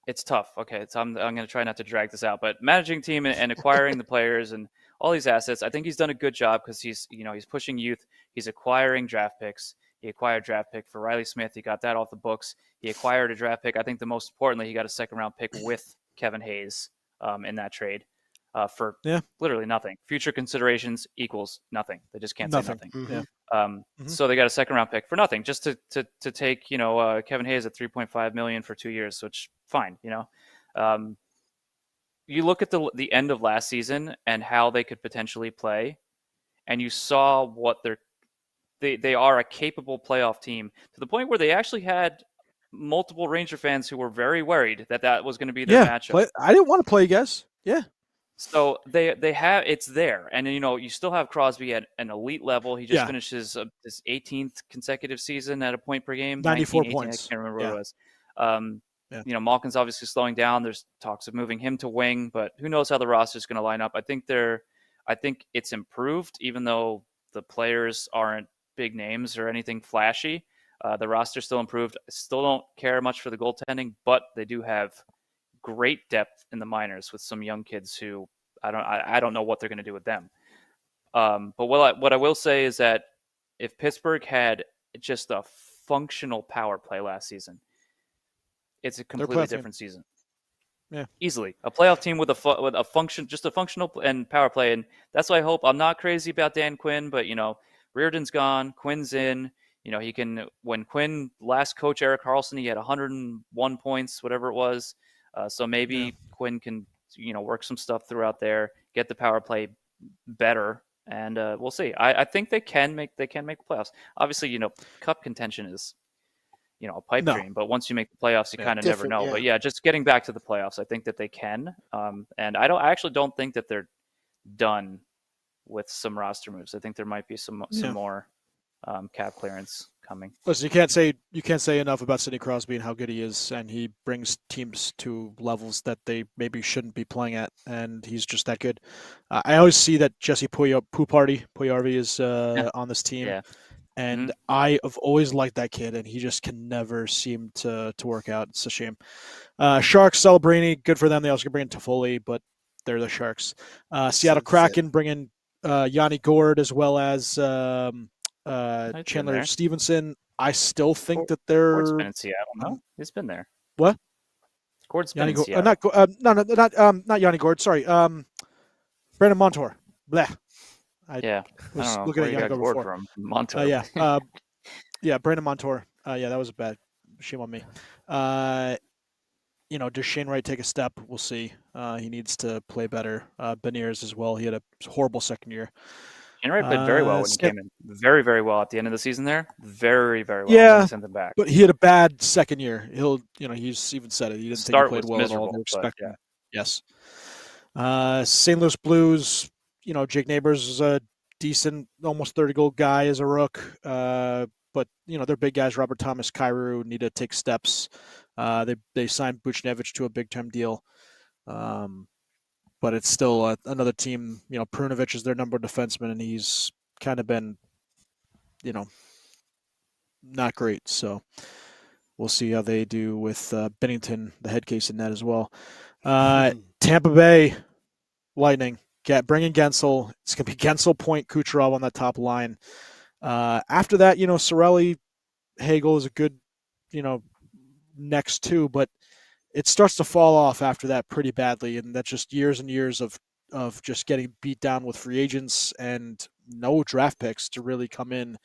[SPEAKER 3] It's tough. Okay, so I'm going to try not to drag this out, but managing team and acquiring the players and all these assets, I think he's done a good job because he's pushing youth. He's acquiring draft picks. He acquired a draft pick for Riley Smith. He got that off the books. He acquired a draft pick. I think the most importantly, he got a second round pick with Kevin Hayes in that trade for literally nothing. Future considerations equals nothing. They just can't say nothing.
[SPEAKER 1] Mm-hmm. Yeah.
[SPEAKER 3] So they got a second round pick for nothing, just to take Kevin Hayes at $3.5 million for 2 years, which fine. You look at the end of last season and how they could potentially play, and you saw what they are, a capable playoff team, to the point where they actually had multiple Ranger fans who were very worried that was going to be their matchup.
[SPEAKER 1] I didn't want to play you guys. Yeah.
[SPEAKER 3] So they have, it's there, and you still have Crosby at an elite level. He just finished his 18th consecutive season at a point per game,
[SPEAKER 1] 94
[SPEAKER 3] 19,
[SPEAKER 1] points.
[SPEAKER 3] 18, I can't remember what it was. Malkin's obviously slowing down. There's talks of moving him to wing, but who knows how the roster is going to line up. I think it's improved, even though the players aren't big names or anything flashy. The roster still improved. I still don't care much for the goaltending, but they do have great depth in the minors with some young kids who I don't know what they're going to do with them. But what I will say is that if Pittsburgh had just a functional power play last season, it's a completely different season.
[SPEAKER 1] Yeah,
[SPEAKER 3] easily a playoff team with a functional and power play, and that's what I hope. I'm not crazy about Dan Quinn, but Reardon's gone, Quinn's in. He can. When Quinn last coach Erik Karlsson, he had 101 points, whatever it was. So maybe Quinn can, work some stuff throughout there, get the power play better, and we'll see. I think they can make the playoffs. Obviously, cup contention is, a pipe dream, but once you make the playoffs, you kind of never know. But just getting back to the playoffs, I think that they can. And I actually don't think that they're done with some roster moves. I think there might be some more cap clearance coming.
[SPEAKER 1] Listen, you can't say enough about Sidney Crosby and how good he is, and he brings teams to levels that they maybe shouldn't be playing at, and he's just that good. I always see that Jesse Puyarvi is on this team, and I have always liked that kid, and he just can never seem to work out. It's a shame. Sharks, Celebrini, good for them. They also can bring in Toffoli, but they're the Sharks. Seattle Kraken bring in Yanni Gord as well as Chandler Stevenson. I still think that they're.
[SPEAKER 3] Gord's been in Seattle. No, he's been there.
[SPEAKER 1] What?
[SPEAKER 3] Gord's been in Seattle.
[SPEAKER 1] Not Yanni Gord. Sorry, Brandon Montour. Bleh.
[SPEAKER 3] I
[SPEAKER 1] was looking at Yanni Gord before.
[SPEAKER 3] From Montour.
[SPEAKER 1] Brandon Montour. That was a bad shame on me. Does Shane Wright take a step? We'll see. He needs to play better. Beniers as well. He had a horrible second year.
[SPEAKER 3] Shane Wright played very well when he came in. Very, very well at the end of the season there. Very, very well.
[SPEAKER 1] Yeah,
[SPEAKER 3] sent him back.
[SPEAKER 1] But he had a bad second year. He's even said it. He didn't think he played well at all. Yes. St. Louis Blues, Jake Neighbors is a decent, almost 30-goal guy as a rook. But, their big guys, Robert Thomas, Kyrou, need to take steps. They signed Buchnevich to a big-time deal. But it's still another team. Prunovich is their number one defenseman, and he's kind of been, not great. So we'll see how they do with Bennington, the head case in net as well. Tampa Bay Lightning bringing Gensel. It's going to be Gensel, Point, Kucherov on that top line. After that, Sorelli, Hagel is a good, next two, but it starts to fall off after that pretty badly, and that's just years and years of just getting beat down with free agents and no draft picks to really come in.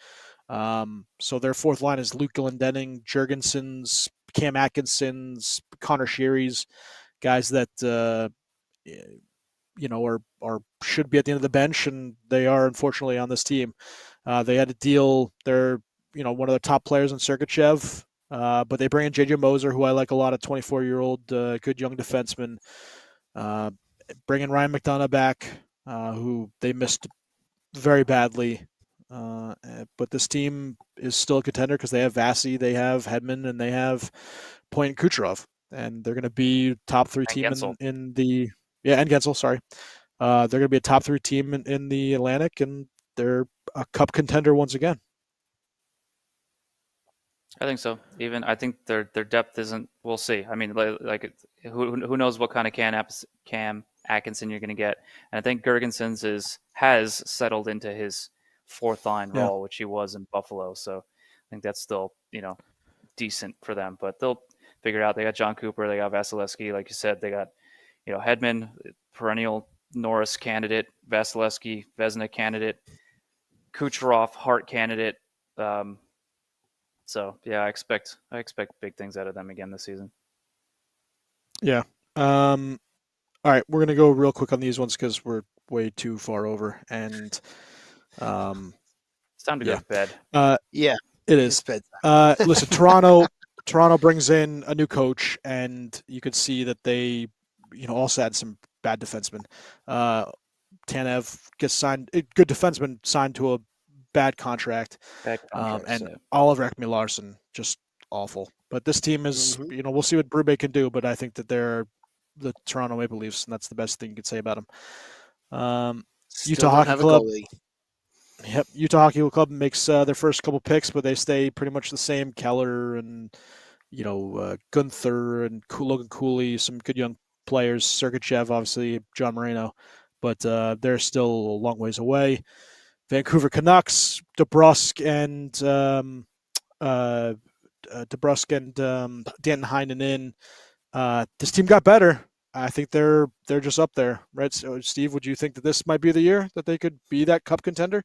[SPEAKER 1] So their fourth line is Luke Glendening, Jurgensen's, Cam Atkinson's, Connor Sheary's, guys that are should be at the end of the bench, and they are unfortunately on this team. They had to deal their one of the top players in Sergachev, but they bring in JJ Moser, who I like a lot, a 24-year-old good young defenseman. Bringing Ryan McDonough back, who they missed very badly. But this team is still a contender because they have Vasi, they have Hedman, and they have Point and Kucherov, and they're going to be top three team in the and Gensel. Sorry, they're going to be a top three team in the Atlantic, and they're a cup contender once again.
[SPEAKER 3] I think so. Even I think their depth isn't. We'll see. I mean, like who knows what kind of Cam Atkinson you're going to get, and I think Gergensen's has settled into his fourth line role, which he was in Buffalo. So I think that's still decent for them, but they'll figure it out. They got John Cooper, they got Vasilevsky, like you said, they got Hedman, perennial Norris candidate, Vasilevsky, Vezina candidate, Kucherov, Hart candidate. So yeah, I expect big things out of them again this season.
[SPEAKER 1] Yeah. All right, we're gonna go real quick on these ones because we're way too far over, and
[SPEAKER 3] it's time to go to bed.
[SPEAKER 2] Yeah,
[SPEAKER 1] it is. Listen, Toronto brings in a new coach, and you could see that they, also had some bad defensemen. Tanev gets signed, good defenseman signed to a bad contract, and Oliver Ekman-Larsson just awful. But this team is, we'll see what Brube can do, but I think that they're the Toronto Maple Leafs, and that's the best thing you could say about them. Utah Hockey Club. Yep, Utah Hockey Club makes their first couple picks, but they stay pretty much the same. Keller and Gunther and Logan Cooley, some good young players. Sergachev, obviously, John Moreno, but they're still a long ways away. Vancouver Canucks, DeBrusk and Danton Heinen in. This team got better. I think they're just up there, right? So, Steve, would you think that this might be the year that they could be that cup contender?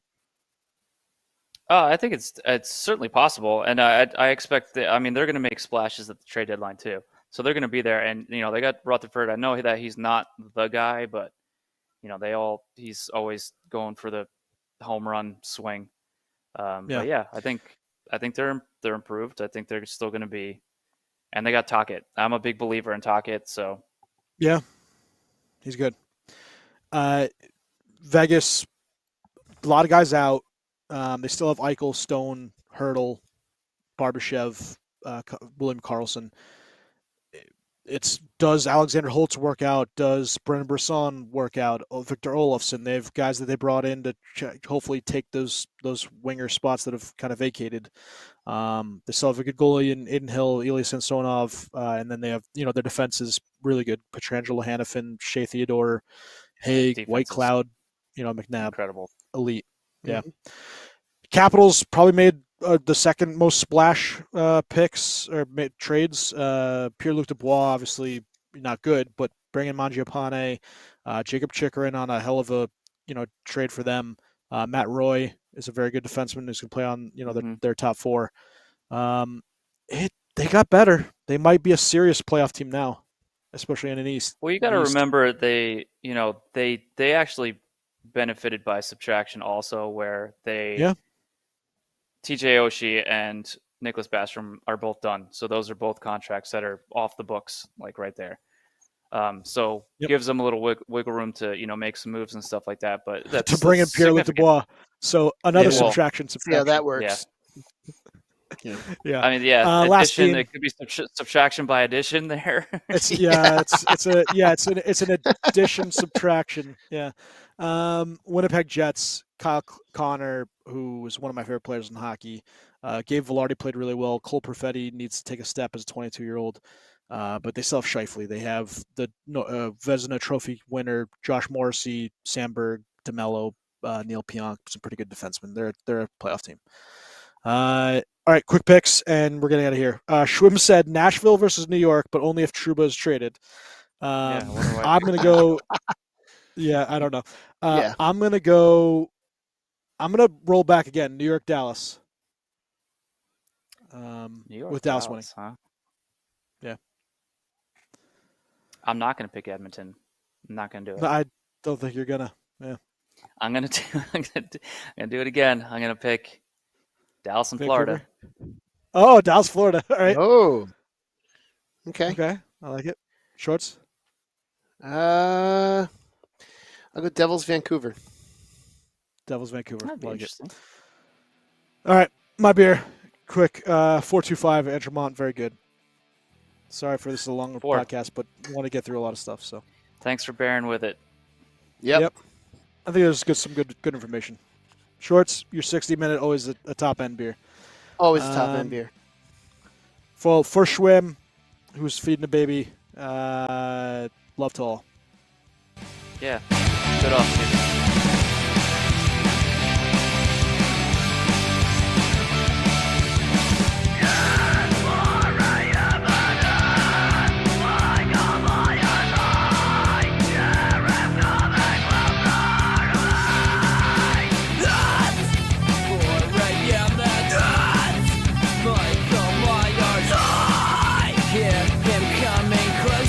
[SPEAKER 3] I think it's certainly possible, and I expect that. I mean, they're going to make splashes at the trade deadline too, so they're going to be there. And they got Rutherford. I know that he's not the guy, but he's always going for the home run swing. But yeah, I think they're improved. I think they're still going to be, and they got Tocchet. I'm a big believer in Tocchet, so
[SPEAKER 1] yeah, he's good. Vegas, a lot of guys out. They still have Eichel, Stone, Hurdle, Barbashev, William Karlsson. Does Alexander Holtz work out? Does Brennan Brisson work out? Victor Olofsson. They have guys that they brought in to hopefully take those winger spots that have kind of vacated. They still have a good goalie in Aiden Hill, Ilya Samsonov, and then they have their defense is really good. Petrangelo, Hanifin, Shea Theodore, Haig, White Cloud, McNabb,
[SPEAKER 3] incredible,
[SPEAKER 1] elite. Yeah. Capitals probably made the second most splash picks or trades. Pierre-Luc Dubois, obviously not good, but bringing Mangiapane, Jacob Chikrin on a hell of a trade for them. Matt Roy is a very good defenseman who's going to play on their top four. They got better. They might be a serious playoff team now, especially in an East.
[SPEAKER 3] Well, you got to remember they actually benefited by subtraction also, where TJ Oshie and Nicholas Backstrom are both done. So those are both contracts that are off the books, like right there. So gives them a little wiggle room to make some moves and stuff like that. But that's
[SPEAKER 1] to bring in Pierre-Luc Dubois. So another subtraction.
[SPEAKER 2] See how that works.
[SPEAKER 1] Yeah.
[SPEAKER 3] I mean, addition. It could be subtraction by addition there.
[SPEAKER 1] It's an addition subtraction. Yeah. Winnipeg Jets, Kyle Connor, who is one of my favorite players in hockey. Gabe Velarde played really well. Cole Perfetti needs to take a step as a 22-year-old. But they still have Scheifele. They have the Vezina Trophy winner, Josh Morrissey, Sandberg, DeMello, Neil Pionk, some pretty good defensemen. They're a playoff team. All right, quick picks, and we're getting out of here. Schwim said Nashville versus New York, but only if Trouba is traded. I'm going to go. Yeah, I don't know.
[SPEAKER 2] Yeah.
[SPEAKER 1] I'm going to roll back again. New York, Dallas.
[SPEAKER 3] New York,
[SPEAKER 1] with Dallas winning.
[SPEAKER 3] Huh?
[SPEAKER 1] Yeah.
[SPEAKER 3] I'm not going to pick Edmonton. I'm not going to do it.
[SPEAKER 1] I don't think you're going to. Yeah.
[SPEAKER 3] I'm going to do it again. I'm going to pick Dallas and Florida.
[SPEAKER 1] Oh, Dallas, Florida. All right.
[SPEAKER 2] Oh. Okay.
[SPEAKER 1] Okay. I like it. Shorts?
[SPEAKER 2] I'll go Devils, Vancouver.
[SPEAKER 1] Devils, Vancouver.
[SPEAKER 3] That'd be
[SPEAKER 1] I like
[SPEAKER 3] interesting.
[SPEAKER 1] it. All right. My beer. Quick. 425 Entremont. Very good. Sorry for this is a long podcast, but I want to get through a lot of stuff. So
[SPEAKER 3] thanks for bearing with it.
[SPEAKER 2] Yep.
[SPEAKER 1] I think there's some good information. Shorts, your 60-minute, always a top-end beer.
[SPEAKER 2] Always a top-end beer.
[SPEAKER 1] For Schwim, who's feeding a baby, love to all.
[SPEAKER 3] Yeah. Good off, dude.
[SPEAKER 4] Him